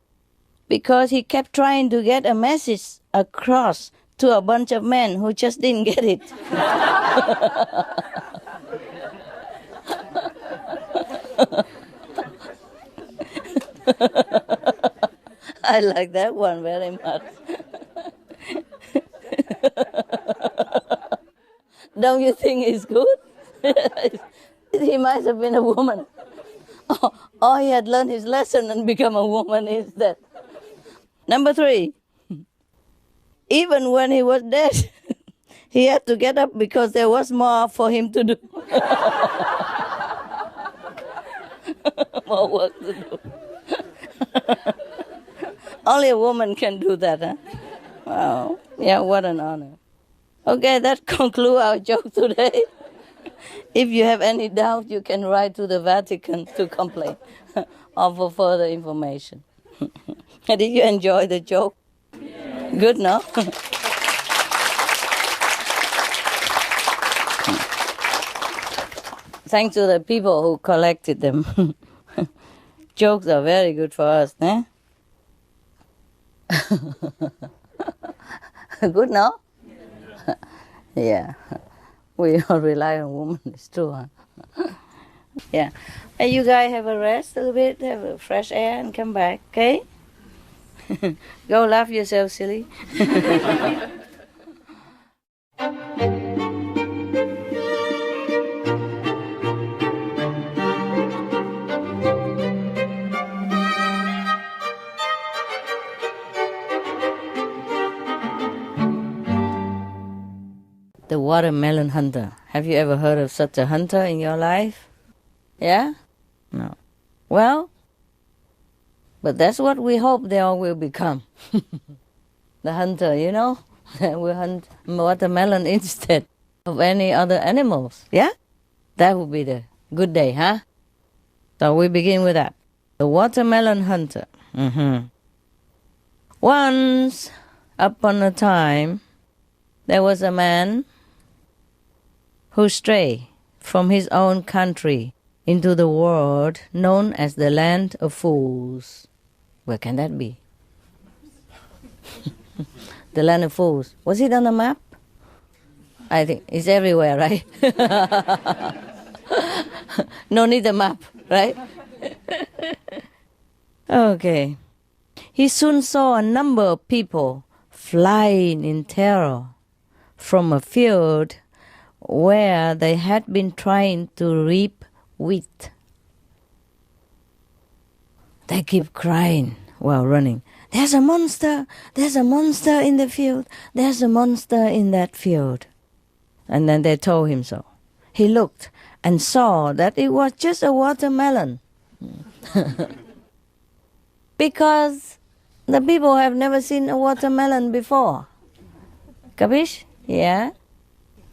because he kept trying to get a message across to a bunch of men who just didn't get it. I like that one very much. Don't you think it's good? He might have been a woman. Or he had learned his lesson and become a woman instead. Number 3, even when he was dead, he had to get up because there was more for him to do. More work to do. Only a woman can do that, huh? Wow. Yeah, what an honor. Okay, that concludes our joke today. If you have any doubt, you can write to the Vatican to complain or for further information. Did you enjoy the joke? Yeah. Good, no? Thanks to the people who collected them. Jokes are very good for us, eh? Good, no? Yeah. We all rely on women, it's true, huh? Yeah. Hey, you guys have a rest a little bit, have a fresh air and come back, okay? Go laugh yourself, silly. The watermelon hunter. Have you ever heard of such a hunter in your life? Yeah? No. Well, but that's what we hope they all will become. The hunter, you know? We hunt watermelon instead of any other animals. Yeah? That would be the good day, huh? So we begin with that. The watermelon hunter. Once upon a time, there was a man who strayed from his own country into the world known as the land of fools. Where can that be? The land of fools. Was it on the map? I think it's everywhere, right? No need a map, right? Okay. He soon saw a number of people flying in terror from a field where they had been trying to reap wheat. They keep crying while running. There's a monster! There's a monster in the field! There's a monster in that field. And then they told him so. He looked and saw that it was just a watermelon. Because the people have never seen a watermelon before. Capish? Yeah?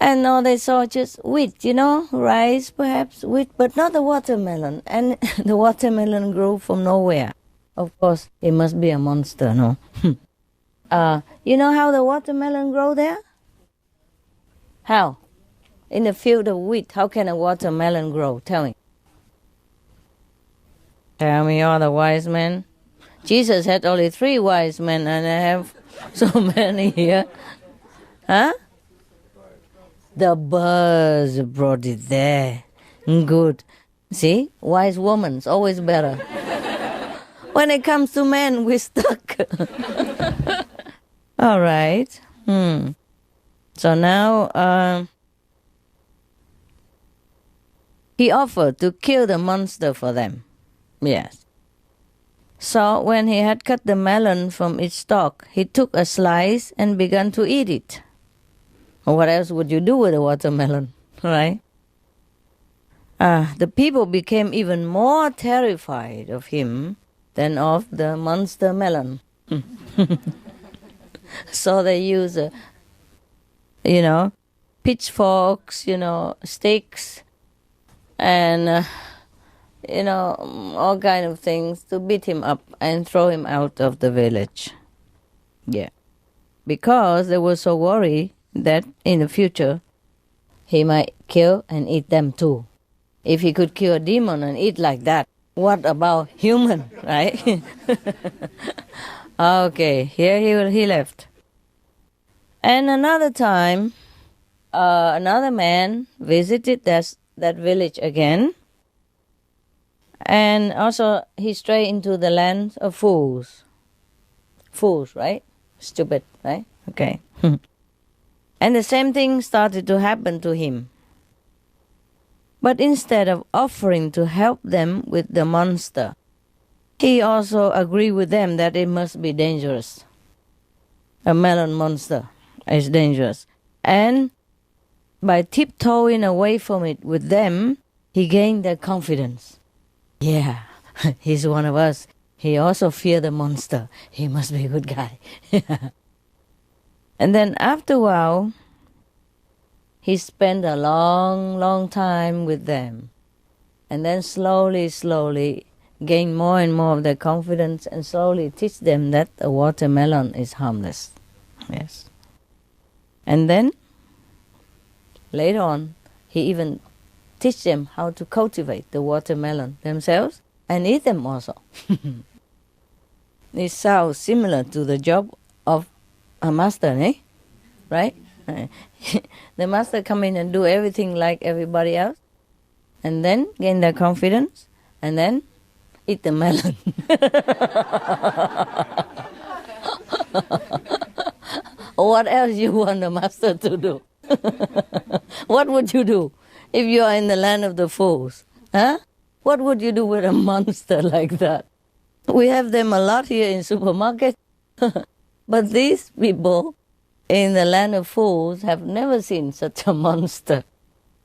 And now they saw just wheat, you know, rice perhaps, wheat, but not a watermelon. And the watermelon grew from nowhere. Of course, it must be a monster, no? You know how the watermelon grow there? How? In a field of wheat, how can a watermelon grow? Tell me. Tell me, all the wise men. Jesus had only 3 wise men, and I have so many here. Huh? The birds brought it there. Good. See? Wise woman's always better. When it comes to men, we're stuck. All right. So now he offered to kill the monster for them. Yes. So when he had cut the melon from its stalk, he took a slice and began to eat it. What else would you do with a watermelon, right? The people became even more terrified of him than of the monster melon. So they use, pitchforks, sticks, and all kind of things to beat him up and throw him out of the village. Yeah. Because they were so worried that in the future he might kill and eat them too. If he could kill a demon and eat like that, what about human, right? Okay, here he left. And another time, another man visited that village again. And also he strayed into the land of fools. Fools, right? Stupid, right? Okay. And the same thing started to happen to him. But instead of offering to help them with the monster, he also agreed with them that it must be dangerous. A melon monster is dangerous. And by tiptoeing away from it with them, he gained their confidence. Yeah, he's one of us. He also feared the monster. He must be a good guy. And then after a while, he spent a long, long time with them. And then slowly gain more and more of their confidence and slowly teach them that a watermelon is harmless. Yes. And then, later on, he even teach them how to cultivate the watermelon themselves and eat them also. It sounds similar to the job of a master, eh? Right? The master come in and do everything like everybody else, and then gain their confidence, and then eat the melon. What else you want the master to do? What would you do if you are in the land of the fools? Huh? What would you do with a monster like that? We have them a lot here in supermarket. But these people in the land of fools have never seen such a monster.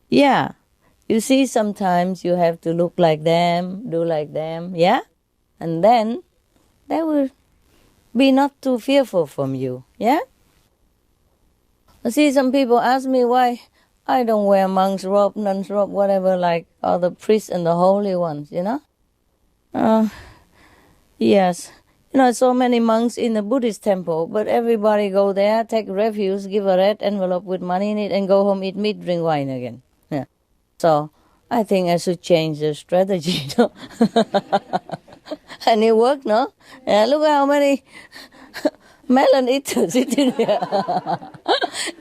Yeah. You see, sometimes you have to look like them, do like them, yeah? And then they will be not too fearful from you, yeah? I see some people ask me why I don't wear monk's robe, nun's robe, whatever, like all the priests and the holy ones, Yes. So many monks in the Buddhist temple, but everybody go there, take refuge, give a red envelope with money in it, and go home, eat meat, drink wine again. Yeah. So I think I should change the strategy, no? And it worked, no? Yeah, look how many melon eaters eating here.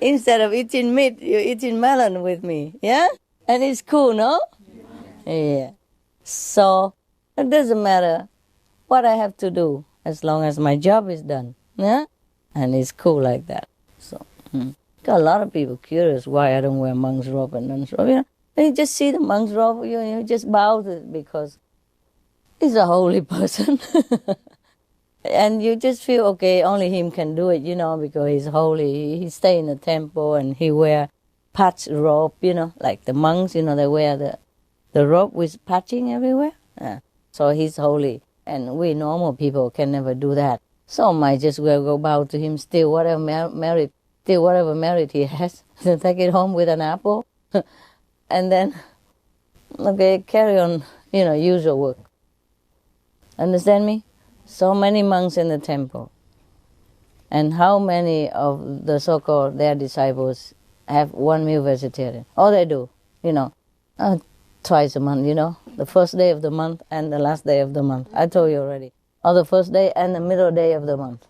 Instead of eating meat, you're eating melon with me, yeah? And it's cool, no? Yeah. So it doesn't matter what I have to do as long as my job is done, yeah? And it's cool like that. So, got a lot of people curious why I don't wear monk's robe and nun's robe, And you just see the monk's robe, you just bow to it because he's a holy person. And you just feel, okay, only him can do it, because he's holy. He stay in the temple and he wear patch robe, like the monks, they wear the robe with patching everywhere. Yeah. So he's holy. And we normal people can never do that. So might just well go bow to him, steal whatever merit he has, take it home with an apple, and then, okay, carry on, usual work. Understand me? So many monks in the temple. And how many of the so-called their disciples have one meal vegetarian? All they do, twice a month, the first day of the month and the last day of the month. I told you already. or the first day and the middle day of the month.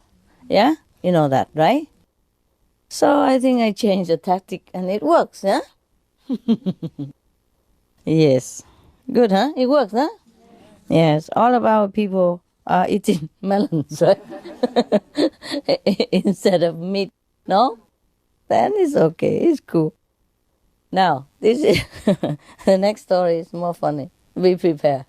Yeah? You know that, right? So I think I changed the tactic and it works, yeah? Yes. Good, huh? It works, huh? Yes. All of our people are eating melons, right? Instead of meat. No? Then it's okay. It's cool. Now, this is the next story is more funny. Be prepared.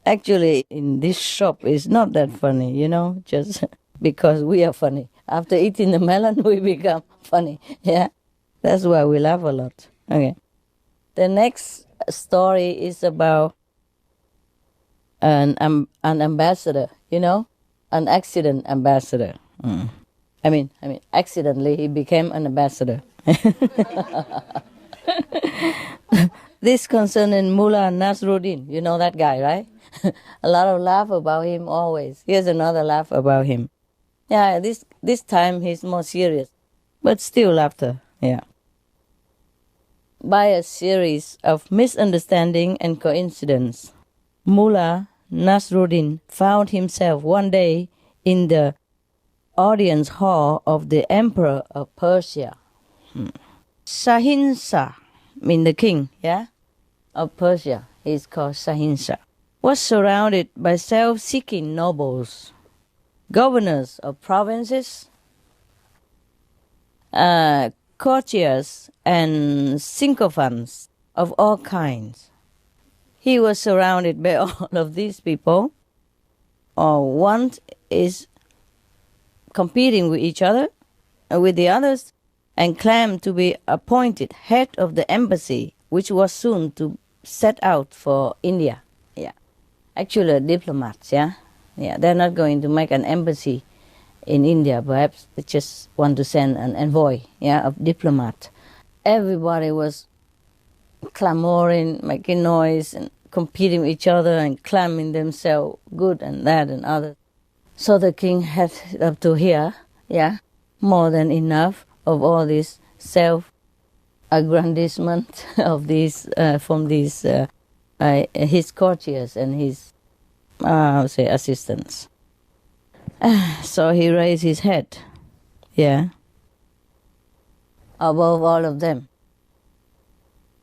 Actually, in this shop, it's not that funny, just because we are funny. After eating the melon, we become funny. Yeah, that's why we laugh a lot. Okay. The next story is about an ambassador, an accident ambassador. I mean, accidentally he became an ambassador. This concerning Mullah Nasruddin. You know that guy, right? A lot of laugh about him always. Here's another laugh about him. Yeah, this time he's more serious, but still laughter. Yeah. By a series of misunderstanding and coincidence, Mullah Nasruddin found himself one day in the audience hall of the Emperor of Persia. Shahinshah, mean the king, yeah, of Persia. He's called Shahinshah. Was surrounded by self-seeking nobles, governors of provinces, courtiers, and sycophants of all kinds. He was surrounded by all of these people. One is competing with each other, with the others, and claimed to be appointed head of the embassy, which was soon to set out for India. Yeah, actually diplomats. Yeah, they're not going to make an embassy in India. Perhaps they just want to send an envoy. Yeah, of diplomat. Everybody was clamoring, making noise, and competing with each other and claiming themselves good and that and other. So the king had up to here, more than enough of all this self-aggrandizement of these from these his courtiers and his assistants. So he raised his head, above all of them.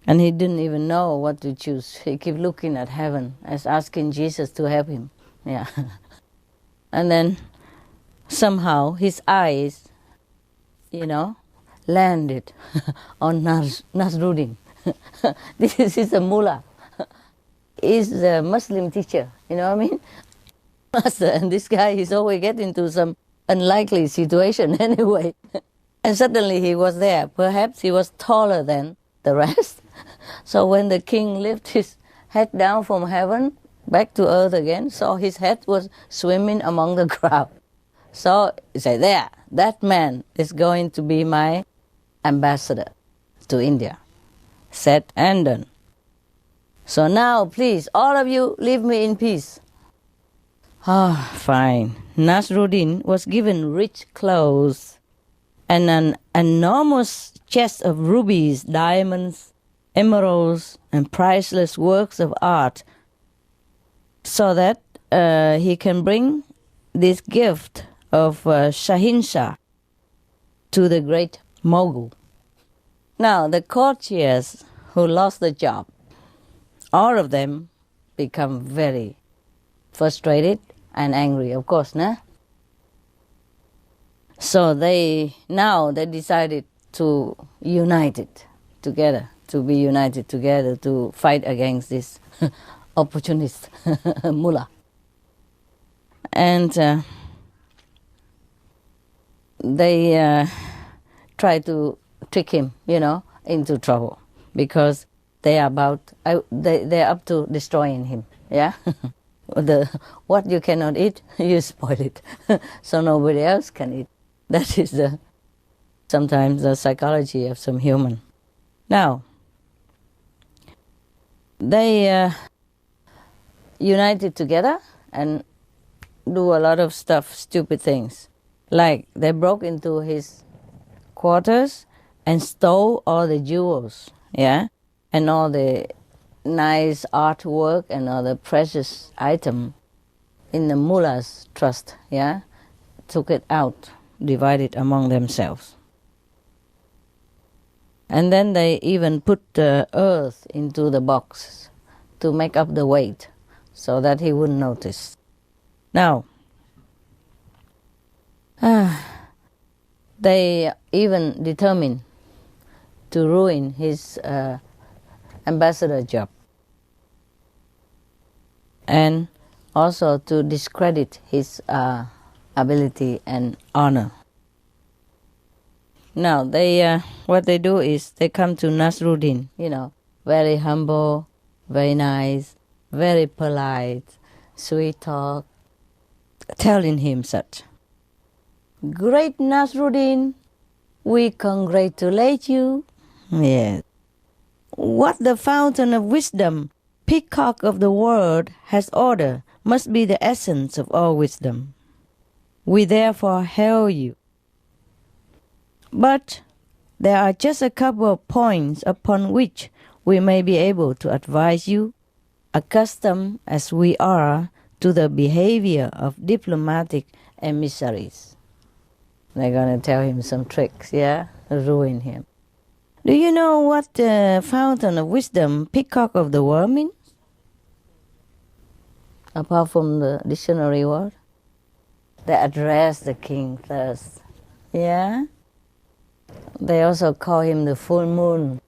And he didn't even know what to choose. He kept looking at heaven as asking Jesus to help him. Yeah. And then somehow his eyes, landed on Nasruddin. This is a mullah. He's a Muslim teacher, you know what I mean? Master, and this guy is always getting into some unlikely situation anyway. And suddenly he was there. Perhaps he was taller than the rest. So when the king lifted his head down from heaven, back to earth again, so his head was swimming among the crowd. So he said, there, that man is going to be my ambassador to India. Said and done. So now, please, all of you, leave me in peace. Fine. Nasruddin was given rich clothes and an enormous chest of rubies, diamonds, emeralds, and priceless works of art, so that he can bring this gift of Shahinshah to the great mogul. Now, the courtiers who lost the job, all of them become very frustrated and angry, of course, nah? So they decided to unite it together, to be united together to fight against this opportunist mullah. And they try to trick him, into trouble, because they're up to destroying him. Yeah, what you cannot eat, you spoil it, so nobody else can eat. That is sometimes the psychology of some human. Now, they united together and do a lot of stuff, stupid things. Like they broke into his quarters and stole all the jewels, and all the nice artwork and other precious item in the mullah's trust, yeah, took it out, divided among themselves. And then they even put the earth into the box to make up the weight so that he wouldn't notice. Now, they even determined to ruin his ambassador job and also to discredit his ability and honor. Now, what they do is they come to Nasruddin, very humble, very nice, very polite, sweet talk, telling him such. Great Nasruddin, we congratulate you. Yes. What the fountain of wisdom, peacock of the world, has ordered must be the essence of all wisdom. We therefore hail you. But there are just a couple of points upon which we may be able to advise you, accustomed as we are to the behavior of diplomatic emissaries. They're going to tell him some tricks, ruin him. Do you know what the fountain of wisdom, peacock of the world means? Apart from the dictionary word? They address the king first, yeah? They also call him the full moon,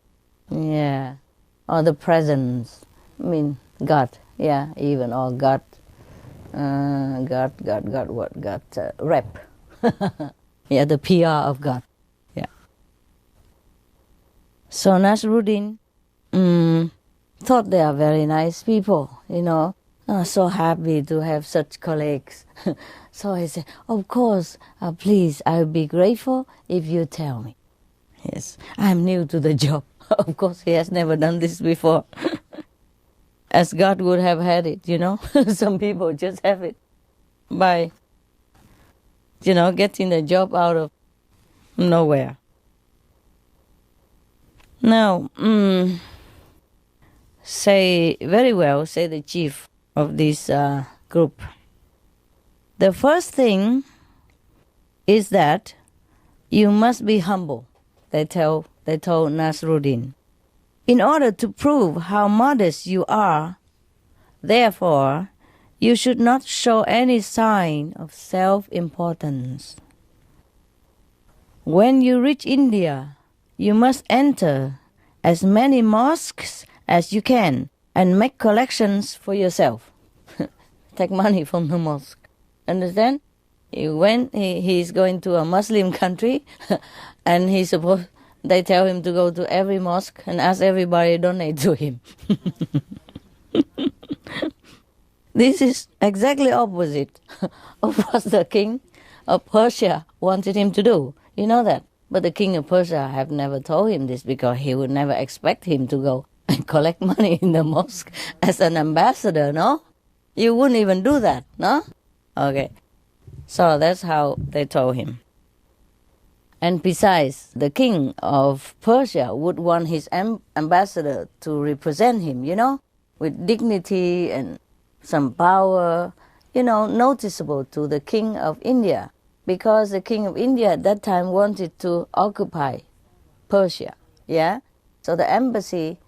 or the presence, God, even, or God, rep, the PR of God, So Nasruddin thought they are very nice people, so happy to have such colleagues. So he said, of course, please, I will be grateful if you tell me. Yes, I'm new to the job. Of course, he has never done this before. As God would have had it, Some people just have it by, getting the job out of nowhere. Now, say the chief of this group. The first thing is that you must be humble, they told Nasruddin, in order to prove how modest you are. Therefore, you should not show any sign of self-importance. When you reach India, you must enter as many mosques as you can and make collections for yourself. Take money from the mosque. Understand? He's going to a Muslim country and they tell him to go to every mosque and ask everybody to donate to him. This is exactly opposite of what the king of Persia wanted him to do. You know that? But the king of Persia have never told him this because he would never expect him to go and collect money in the mosque as an ambassador, no? You wouldn't even do that, no? Okay. So that's how they told him. And besides, the king of Persia would want his ambassador to represent him, with dignity and some power, noticeable to the king of India. Because the king of India at that time wanted to occupy Persia, So the embassy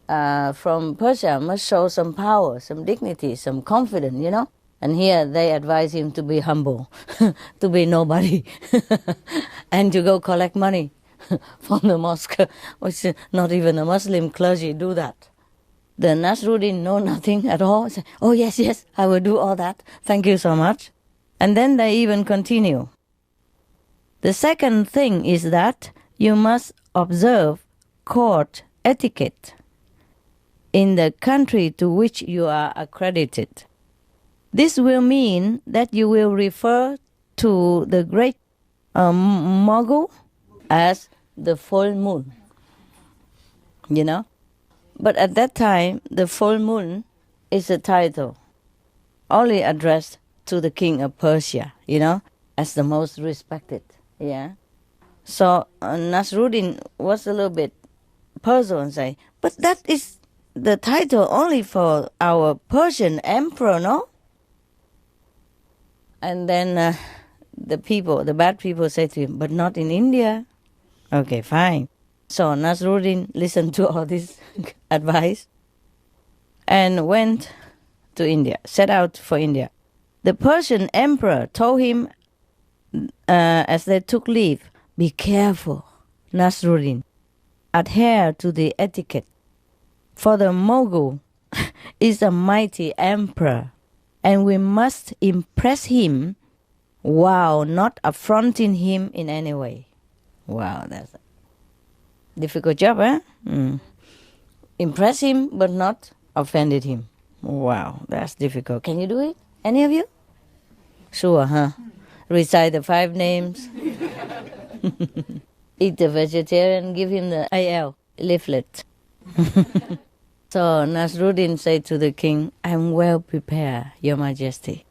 from Persia must show some power, some dignity, some confidence, And here they advise him to be humble, to be nobody, and to go collect money from the mosque, which not even a Muslim clergy do that. The Nasruddin know nothing at all. Say, oh, yes, I will do all that. Thank you so much. And then they even continue. The second thing is that you must observe court etiquette in the country to which you are accredited. This will mean that you will refer to the great mogul as the full moon, But at that time, the full moon is a title only addressed to the king of Persia, as the most respected, So Nasruddin was a little bit puzzled and say, but that is the title only for our Persian emperor, no? And then the bad people say to him, but not in India. Okay, fine. So Nasruddin listened to all this advice and went to India, set out for India. The Persian emperor told him as they took leave, be careful, Nasruddin. Adhere to the etiquette. For the Mughal is a mighty emperor, and we must impress him while not affronting him in any way. Wow, that's a difficult job, eh? Impress him but not offended him. Wow, that's difficult. Can you do it? Any of you? Sure, huh? Recite the 5 names. Eat the vegetarian, give him the AL leaflet. So Nasruddin said to the king, I'm well prepared, Your Majesty.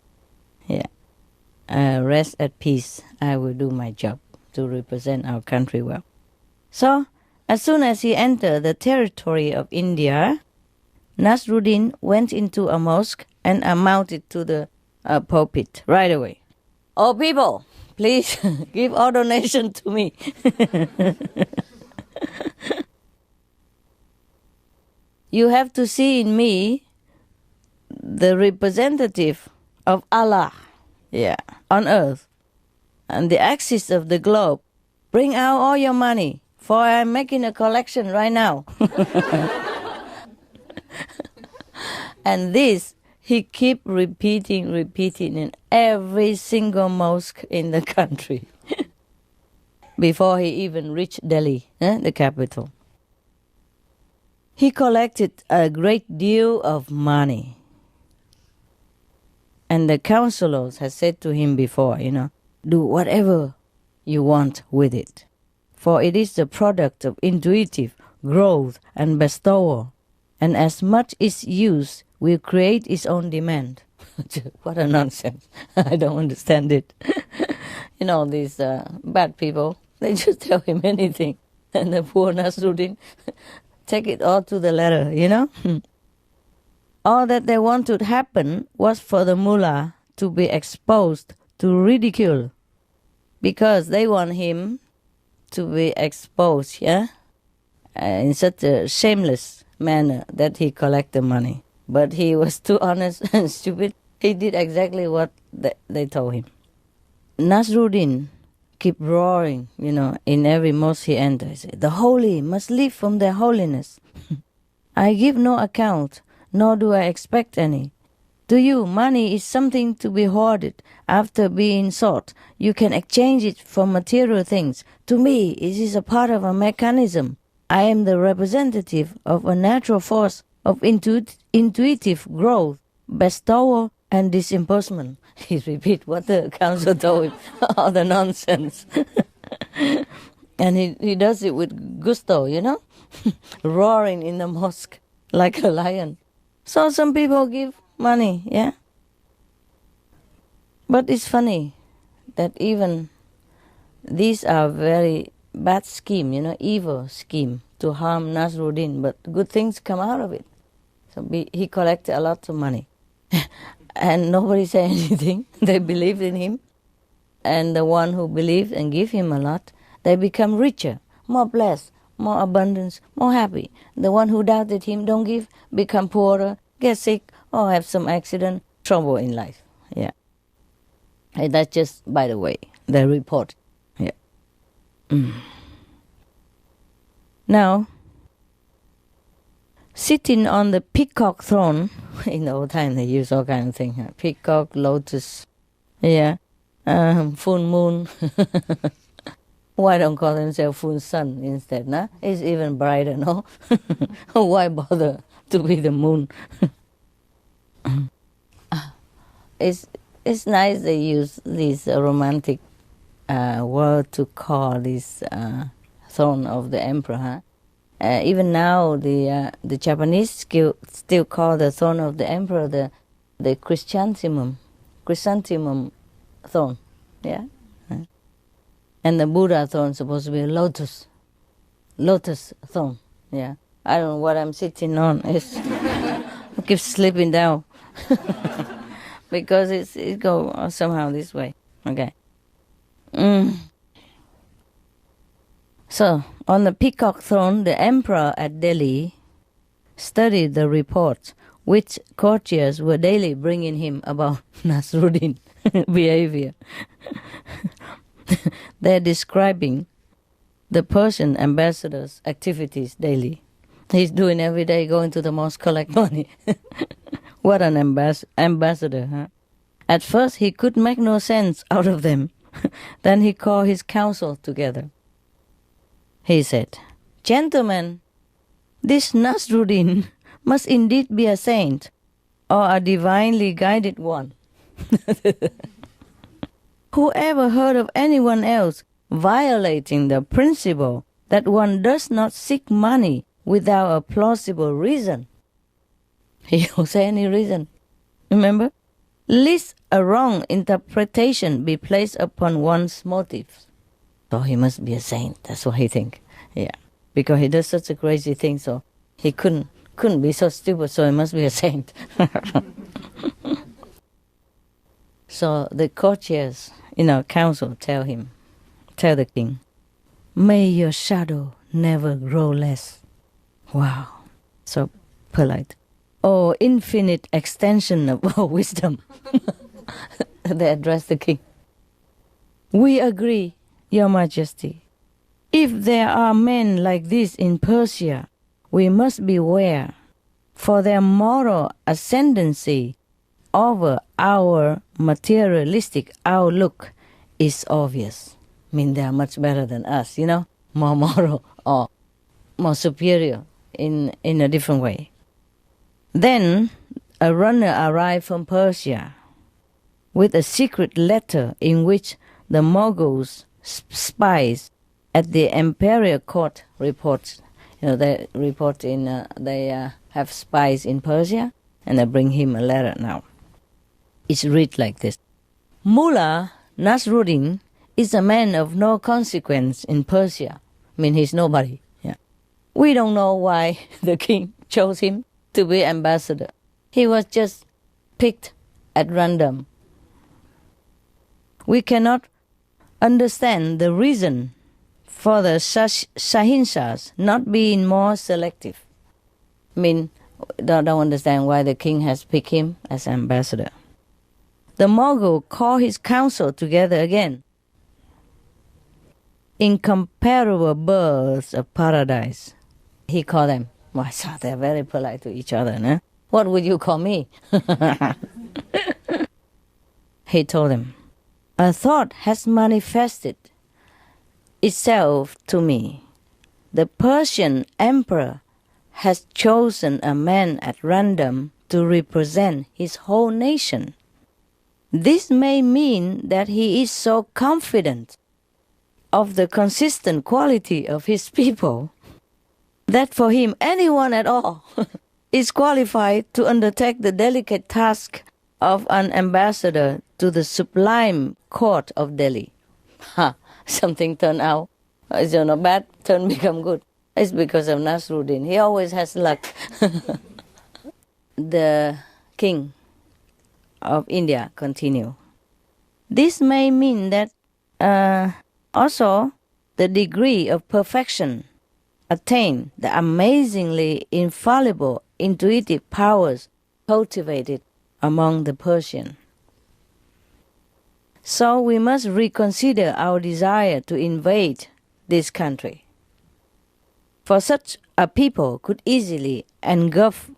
Yeah. Rest at peace. I will do my job to represent our country well. So, as soon as he entered the territory of India, Nasruddin went into a mosque and mounted to the pulpit right away. Oh, people, please give all donation to me. You have to see in me the representative of Allah, on earth, and the axis of the globe. Bring out all your money, for I'm making a collection right now. And this he kept repeating in every single mosque in the country before he even reached Delhi, the capital. He collected a great deal of money. And the counselors had said to him before, do whatever you want with it. For it is the product of intuitive growth and bestowal. And as much is used will create its own demand. What a nonsense. I don't understand it. These bad people, they just tell him anything. And the poor Nasruddin take it all to the letter, All that they wanted to happen was for the mullah to be exposed to ridicule. Because they want him to be exposed, in such a shameless manner that he collected money. But he was too honest and stupid. He did exactly what they told him. Nasruddin kept roaring, in every mosque he entered. He said, the holy must live from their holiness. I give no account, nor do I expect any. To you, money is something to be hoarded. After being sought, you can exchange it for material things. To me, it is a part of a mechanism. I am the representative of a natural force of intuitive growth, bestowal, and disbursement. He repeat what the council told him, all the nonsense. And he does it with gusto, roaring in the mosque like a lion. So some people give money, But it's funny that even these are very bad scheme, evil scheme to harm Nasruddin, but good things come out of it. So he collected a lot of money. And nobody said anything. They believed in him. And the one who believed and gave him a lot, they become richer, more blessed, more abundance, more happy. The one who doubted him, don't give, become poorer, get sick, or have some accident, trouble in life. And that's just, by the way, the report. Now, sitting on the peacock throne, in the old time they used all kind of things, peacock, lotus, full moon. Why don't call themselves full sun instead, nah? It's even brighter, no? Why bother to be the moon? It's nice they use this romantic word to call this throne of the emperor. Even now, the Japanese still call the throne of the emperor the chrysanthemum throne, And the Buddha throne is supposed to be a lotus throne, I don't know what I'm sitting on. I keep slipping down because it go somehow this way. Okay. So, on the peacock throne, the emperor at Delhi studied the reports which courtiers were daily bringing him about Nasruddin behavior. They're describing the Persian ambassador's activities daily. He's doing every day, going to the mosque, collect money. What an ambassador, huh? At first, he could make no sense out of them. Then he called his council together. He said, "Gentlemen, this Nasruddin must indeed be a saint or a divinely guided one. Who ever heard of anyone else violating the principle that one does not seek money without a plausible reason?" He don't say any reason. Remember? Lest a wrong interpretation be placed upon one's motives. So he must be a saint. That's what he think. Yeah. Because he does such a crazy thing, so he couldn't be so stupid, so he must be a saint. So the courtiers in our council tell the king, "May your shadow never grow less." Wow. So polite. "Oh, infinite extension of our wisdom." They address the king. "We agree, Your Majesty. If there are men like this in Persia, we must beware, for their moral ascendancy over our materialistic outlook is obvious." I mean, they are much better than us, more moral or more superior in a different way. Then a runner arrived from Persia with a secret letter in which the Moguls' spies at the imperial court reports. They report they have spies in Persia, and they bring him a letter now. It's read like this: "Mullah Nasruddin is a man of no consequence in Persia." I mean, he's nobody. Yeah. "We don't know why the king chose him to be ambassador. He was just picked at random. We cannot understand the reason for the Shahinshahs not being more selective." I mean, don't understand why the king has picked him as ambassador. The Mogul called his council together again. "Incomparable birds of paradise," he called them. Well, so they're very polite to each other, no? "What would you call me?" He told them, "A thought has manifested itself to me. The Persian emperor has chosen a man at random to represent his whole nation. This may mean that he is so confident of the consistent quality of his people that for him anyone at all is qualified to undertake the delicate task of an ambassador to the sublime court of Delhi." Something turned out, bad turn become good. It's because of Nasruddin. He always has luck. The king of India continue. "This may mean that also the degree of perfection attained, the amazingly infallible intuitive powers cultivated among the Persian. So we must reconsider our desire to invade this country. For such a people could easily engulf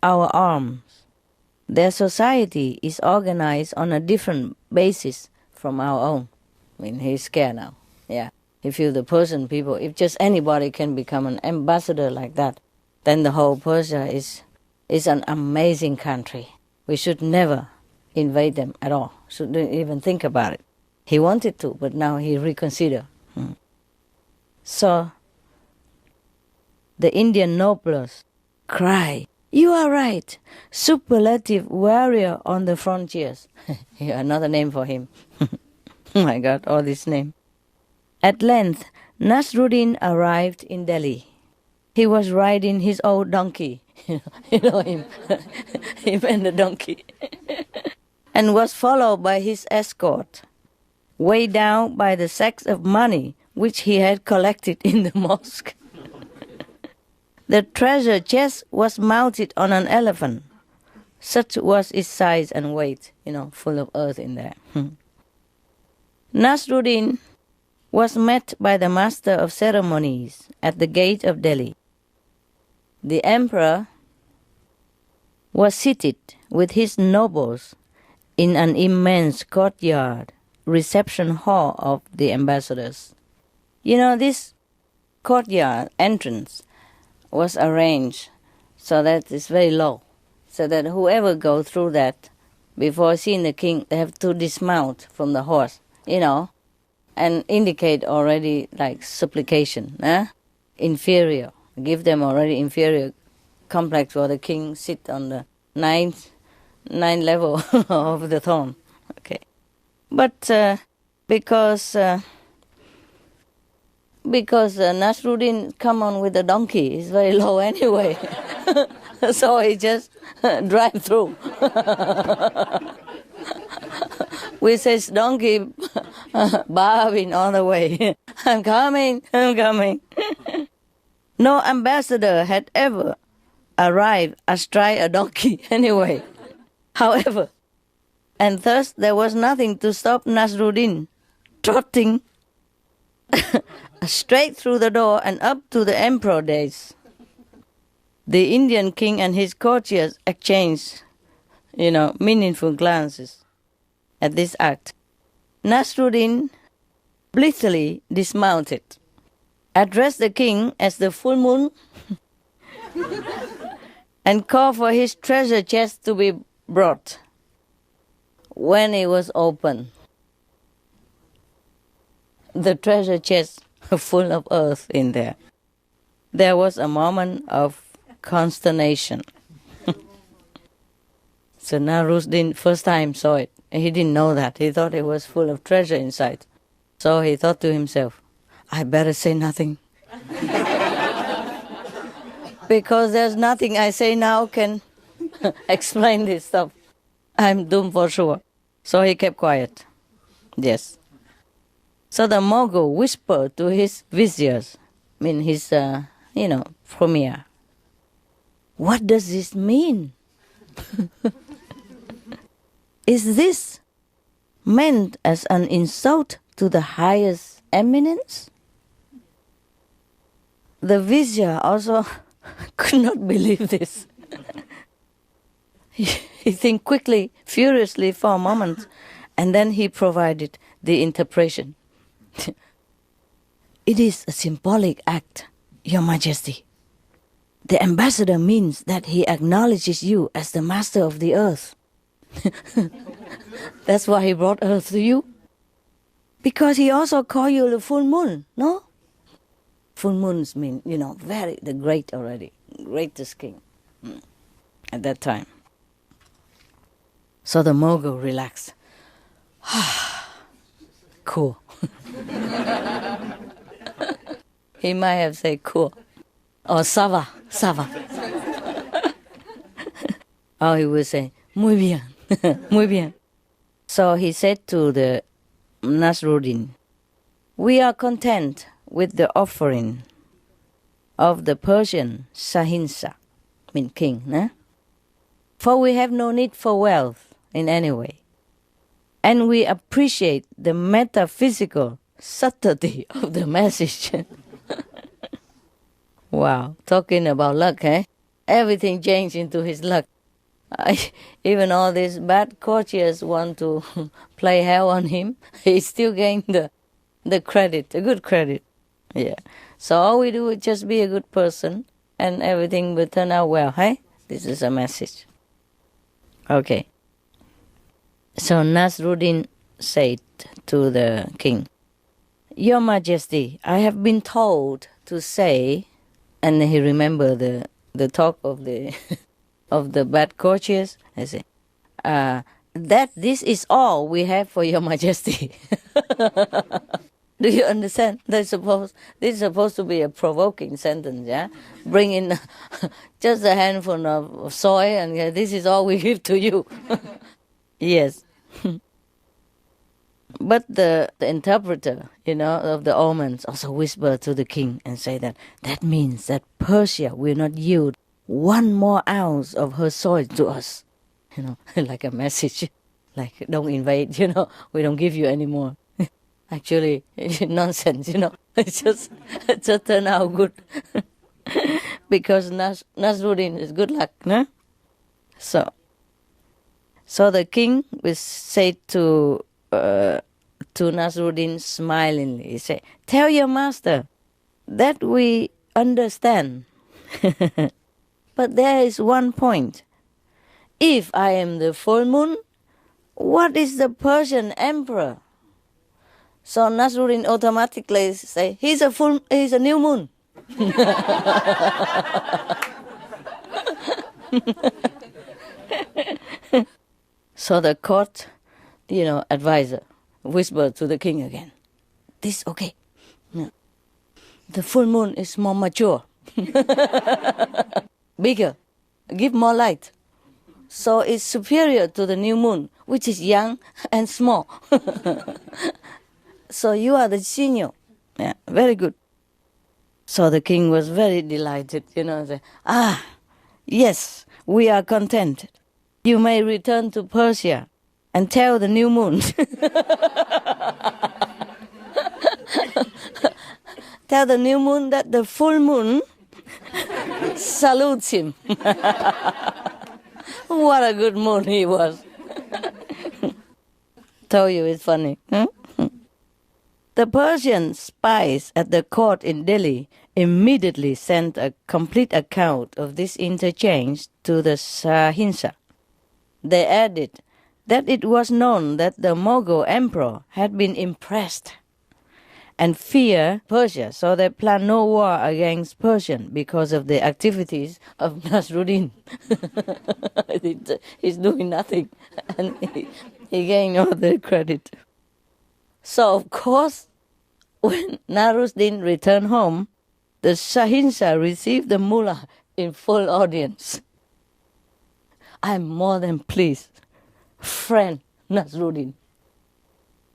our arms. Their society is organized on a different basis from our own." I mean, he's scared now. Yeah. If you, the Persian people, if just anybody can become an ambassador like that, then the whole Persia is an amazing country. We should never invade them at all. Shouldn't even think about it. He wanted to, but now he reconsider. So the Indian nobles cry, "You are right, superlative warrior on the frontiers." Yeah, another name for him. Oh my God, all this name. At length, Nasruddin arrived in Delhi. he was riding his old donkey. You know him, him and the donkey, and was followed by his escort, weighed down by the sacks of money which he had collected in the mosque. The treasure chest was mounted on an elephant. Such was its size and weight, full of earth in there. Nasruddin was met by the master of ceremonies at the gate of Delhi. The emperor was seated with his nobles in an immense courtyard, reception hall of the ambassadors. This courtyard entrance was arranged so that it's very low, so that whoever goes through that, before seeing the king, they have to dismount from the horse, and indicate already like supplication, inferior. Give them already inferior complex for the king sit on the ninth level of the throne. Okay, but because Nasruddin come on with a donkey, it's very low anyway, so he just drive through with his donkey bowing on the way. I'm coming. No ambassador had ever arrived astride a donkey anyway. However, and thus there was nothing to stop Nasruddin trotting straight through the door and up to the emperor days. The Indian king and his courtiers exchanged, meaningful glances at this act. Nasruddin blithely dismounted, addressed the king as the full moon, and called for his treasure chest to be brought. When it was opened, the treasure chest full of earth in there, there was a moment of consternation. So Nasruddin first time saw it. He didn't know that. He thought it was full of treasure inside. So he thought to himself, I better say nothing. Because there's nothing I say now can explain this stuff. I'm doomed for sure. So he kept quiet. Yes. So the Mogul whispered to his viziers, his, premier, what does this mean? Is this meant as an insult to the highest eminence? The vizier also could not believe this. He think quickly, furiously for a moment, and then he provided the interpretation. It is a symbolic act, Your Majesty. The ambassador means that he acknowledges you as the master of the earth. That's why he brought earth to you. Because he also called you the full moon, no? Full moons mean, the great already, greatest king at that time. So the Mogul relaxed. Cool. He might have said cool. Or ça va. Or he would say, muy bien, muy bien. So he said to the Nasruddin, we are content with the offering of the Persian Sahinsa, king, for we have no need for wealth in any way. And we appreciate the metaphysical subtlety of the message. Wow, talking about luck, Everything changed into his luck. Even all these bad courtiers want to play hell on him. He still gained the credit, a good credit. Yeah. So all we do is just be a good person and everything will turn out well, This is a message. Okay. So Nasruddin said to the king, Your Majesty, I have been told to say, and he remembered the talk of the of the bad courtiers, I say, that this is all we have for Your Majesty. Do you understand? This is supposed to be a provoking sentence, yeah? Bring in just a handful of soy and this is all we give to you. Yes. But the interpreter, of the omens also whisper to the king and say that means that Persia will not yield 1 more ounce of her soil to us. Like a message, like don't invade, we don't give you any more. Actually, nonsense, it just turned out good. Because Nasruddin is good luck, no? So the king will say to Nasruddin smilingly, he said, "Tell your master that we understand. But there is one point. If I am the full moon, what is the Persian emperor?" So Nasruddin automatically say, he's a new moon. So the court, advisor whispered to the king again, "This okay. Yeah. The full moon is more mature, bigger, give more light. So it's superior to the new moon, which is young and small. So you are the senior." Yeah, very good. So the king was very delighted, say, yes, we are content. You may return to Persia and tell the new moon. Tell the new moon that the full moon salutes him. What a good moon he was. Told you it's funny. Huh? The Persian spies at the court in Delhi immediately sent a complete account of this interchange to the Shahinshah. They added that it was known that the Mughal emperor had been impressed and feared Persia, so they planned no war against Persian because of the activities of Nasruddin. He's doing nothing, and he gained all the credit. So, of course, when Nasruddin returned home, the Shahinshah received the mullah in full audience. "I'm more than pleased, friend Nasruddin,"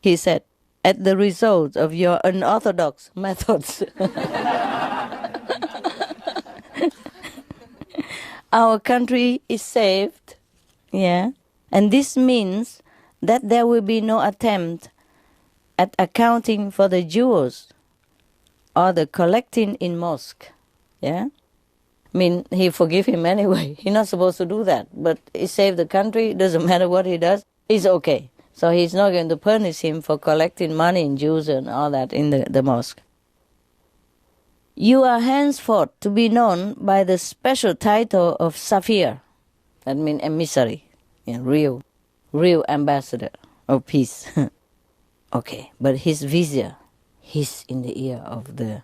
he said, "at the result of your unorthodox methods. Our country is saved, yeah, and this means that there will be no attempt at accounting for the jewels or the collecting in mosque, yeah." I mean, he forgive him anyway. He's not supposed to do that. But he saved the country. Doesn't matter what he does. He's okay. So he's not going to punish him for collecting money in Jews and all that in the mosque. "You are henceforth to be known by the special title of Safir." That means emissary. Yeah, real ambassador of peace. Okay, but his vizier, he's in the ear of the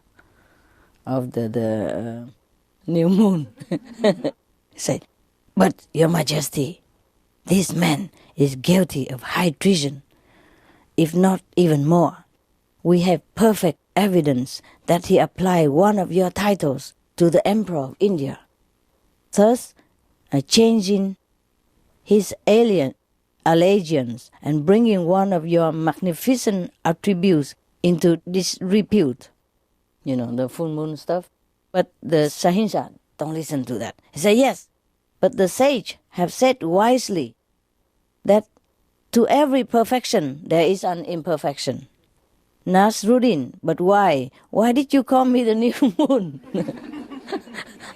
new moon. He said, "But, Your Majesty, this man is guilty of high treason, if not even more. We have perfect evidence that he applied one of your titles to the Emperor of India, thus changing his allegiance and bringing one of your magnificent attributes into disrepute." The full moon stuff. But the Shahinshah don't listen to that. He said, "Yes, but the sage have said wisely that to every perfection there is an imperfection. Nasruddin, but why? Why did you call me the new moon?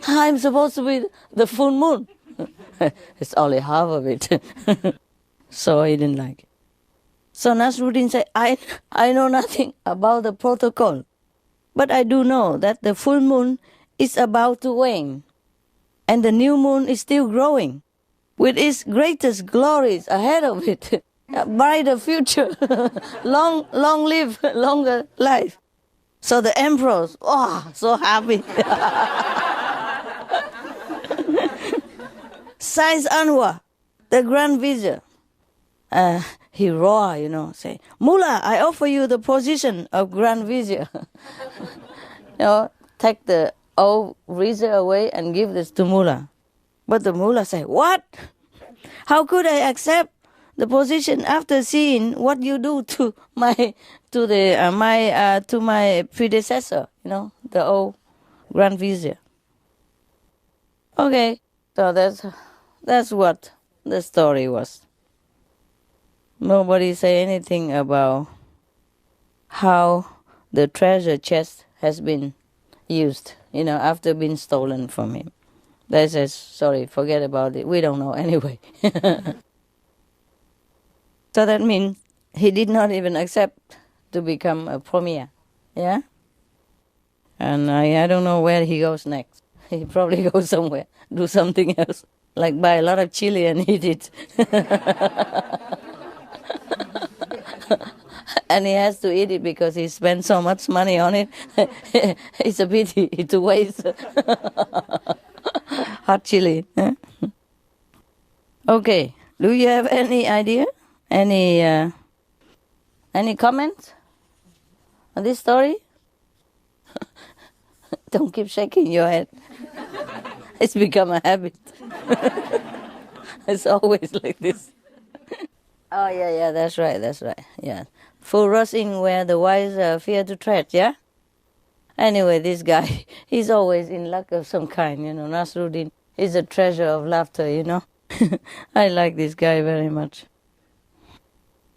I'm supposed to be the full moon." It's only half of it. So he didn't like it. So Nasruddin said, I know nothing about the protocol, but I do know that the full moon is about to wane, and the new moon is still growing, with its greatest glories ahead of it. A brighter future, long live, longer life. So the emperors, so happy. Says Anwar, the Grand Vizier, he roar, say, Mullah, I offer you the position of Grand Vizier. Take the old Vizier away and give this to Mullah. But the Mullah say, what? How could I accept the position after seeing what you do to my predecessor, the old Grand Vizier? Okay, so that's what the story was. Nobody say anything about how the treasure chest has been used, after being stolen from him. They says, sorry, forget about it. We don't know anyway. So that means he did not even accept to become a premier. Yeah? And I don't know where he goes next. He probably goes somewhere, do something else, like buy a lot of chili and eat it. And he has to eat it because he spent so much money on it. It's a pity to waste hot chili. Okay, do you have any idea? Any comments on this story? Don't keep shaking your head. It's become a habit. It's always like this. Oh, yeah, that's right, yeah. Full rush in where the wise fear to tread, yeah? Anyway, this guy, he's always in luck of some kind, Nasruddin is a treasure of laughter, I like this guy very much.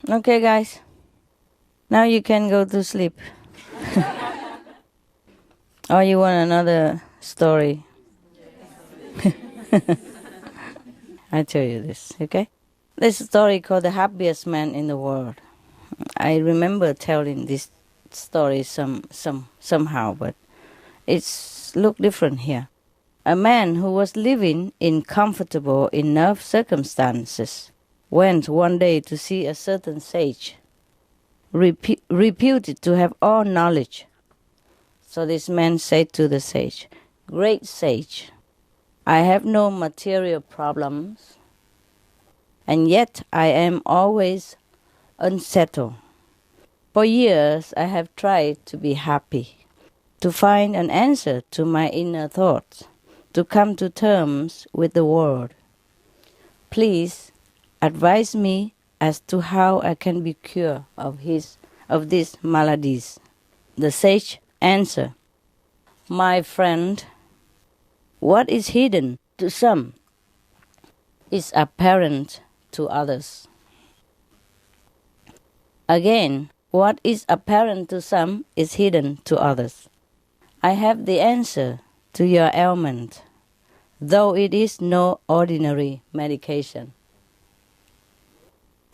Okay, guys. Now you can go to sleep. Or you want another story? I tell you this, okay? There's a story called The Happiest Man in the World. I remember telling this story somehow, but it's look different here. A man who was living in comfortable enough circumstances went one day to see a certain sage, reputed to have all knowledge. So this man said to the sage, "Great sage, I have no material problems, and yet I am always unsettled. For years I have tried to be happy, to find an answer to my inner thoughts, to come to terms with the world. Please advise me as to how I can be cured of these maladies." The sage answered, "My friend, what is hidden to some is apparent to others. Again, what is apparent to some is hidden to others. I have the answer to your ailment, though it is no ordinary medication.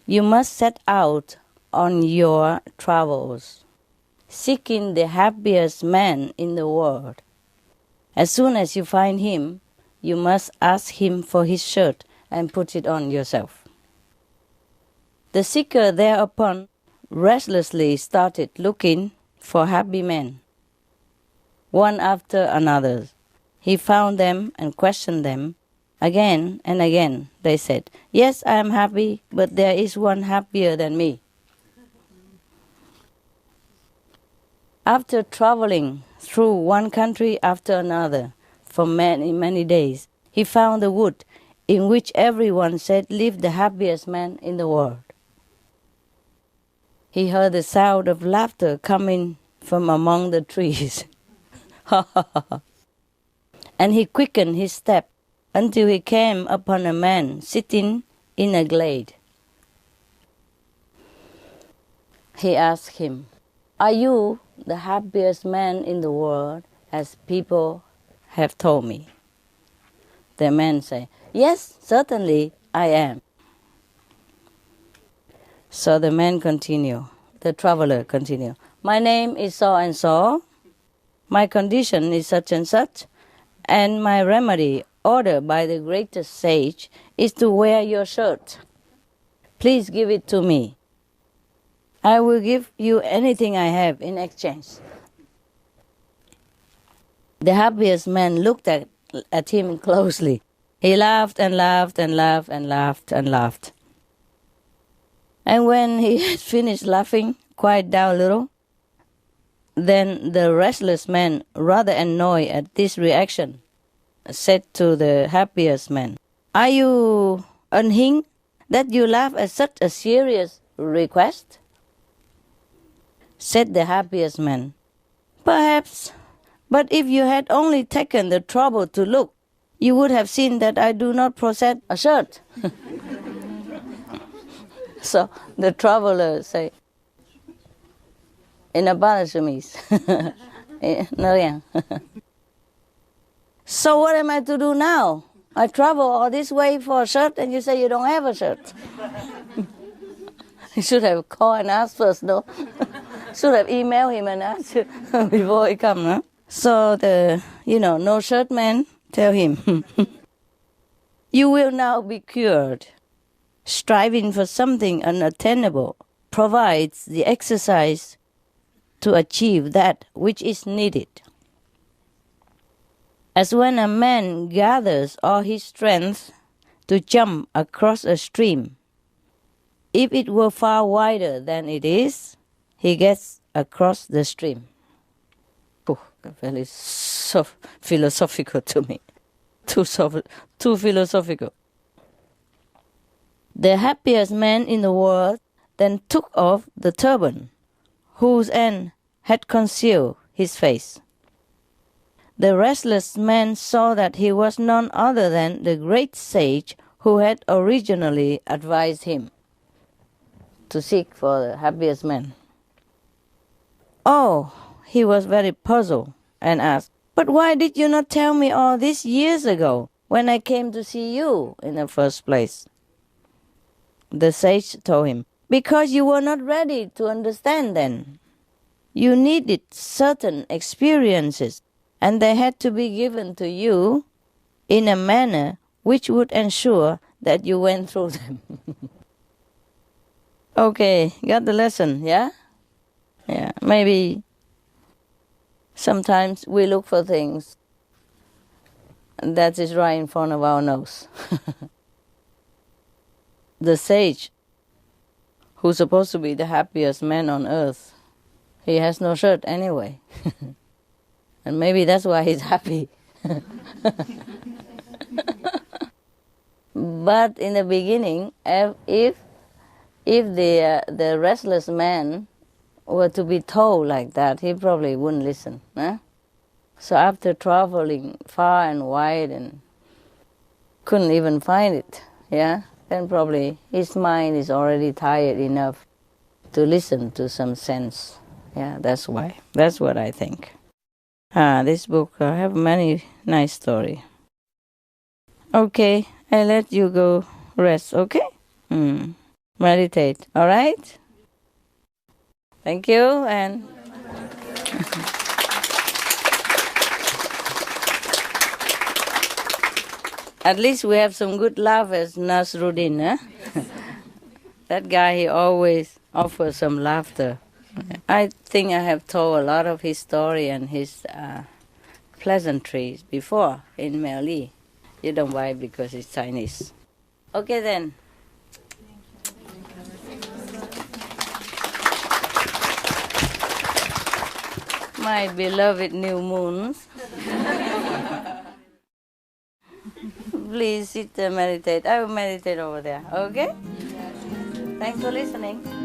You must set out on your travels, seeking the happiest man in the world. As soon as you find him, you must ask him for his shirt and put it on yourself." The seeker thereupon restlessly started looking for happy men. One after another, he found them and questioned them. Again and again they said, "Yes, I am happy, but there is one happier than me." After traveling through one country after another for many, many days, he found a wood in which everyone said lived the happiest man in the world. He heard the sound of laughter coming from among the trees. And he quickened his step until he came upon a man sitting in a glade. He asked him, "Are you the happiest man in the world, as people have told me?" The man said, "Yes, certainly I am." So the traveler continued, "My name is so and so, my condition is such and such, and my remedy, ordered by the greatest sage, is to wear your shirt. Please give it to me. I will give you anything I have in exchange." The happiest man looked at him closely. He laughed and laughed and laughed and laughed and laughed. And when he had finished laughing, quiet down a little, then the restless man, rather annoyed at this reaction, said to the happiest man, "Are you unhinged that you laugh at such a serious request?" Said the happiest man, "Perhaps, but if you had only taken the trouble to look, you would have seen that I do not possess a shirt." So the traveler say, in a chemise, no, "So what am I to do now? I travel all this way for a shirt and you say you don't have a shirt." You should have called and asked first, no? Should have emailed him and asked before he come, no? So the, no shirt man tell him, "You will now be cured. Striving for something unattainable provides the exercise to achieve that which is needed. As when a man gathers all his strength to jump across a stream, if it were far wider than it is, he gets across the stream." Oh, very philosophical to me. Too philosophical. The happiest man in the world then took off the turban, whose end had concealed his face. The restless man saw that he was none other than the great sage who had originally advised him to seek for the happiest man. Oh, he was very puzzled and asked, "But why did you not tell me all this years ago when I came to see you in the first place?" The sage told him, "Because you were not ready to understand then. You needed certain experiences, and they had to be given to you in a manner which would ensure that you went through them." Okay, got the lesson, yeah? Yeah, maybe sometimes we look for things that is right in front of our nose. The sage, who's supposed to be the happiest man on earth, he has no shirt anyway. And maybe that's why he's happy. But in the beginning, if the restless man were to be told like that, he probably wouldn't listen. Huh? So after traveling far and wide and couldn't even find it, yeah, then probably his mind is already tired enough to listen to some sense. Yeah, that's why. That's what I think. This book have many nice story. Okay, I let you go rest, okay? Meditate, all right? Thank you, and at least we have some good laughers, Nasruddin, huh? That guy, he always offers some laughter. I think I have told a lot of his story and his pleasantries before in Meli. You don't buy it because it's Chinese. Okay then. My beloved new moons. Please sit and meditate. I will meditate over there, okay? Thanks for listening.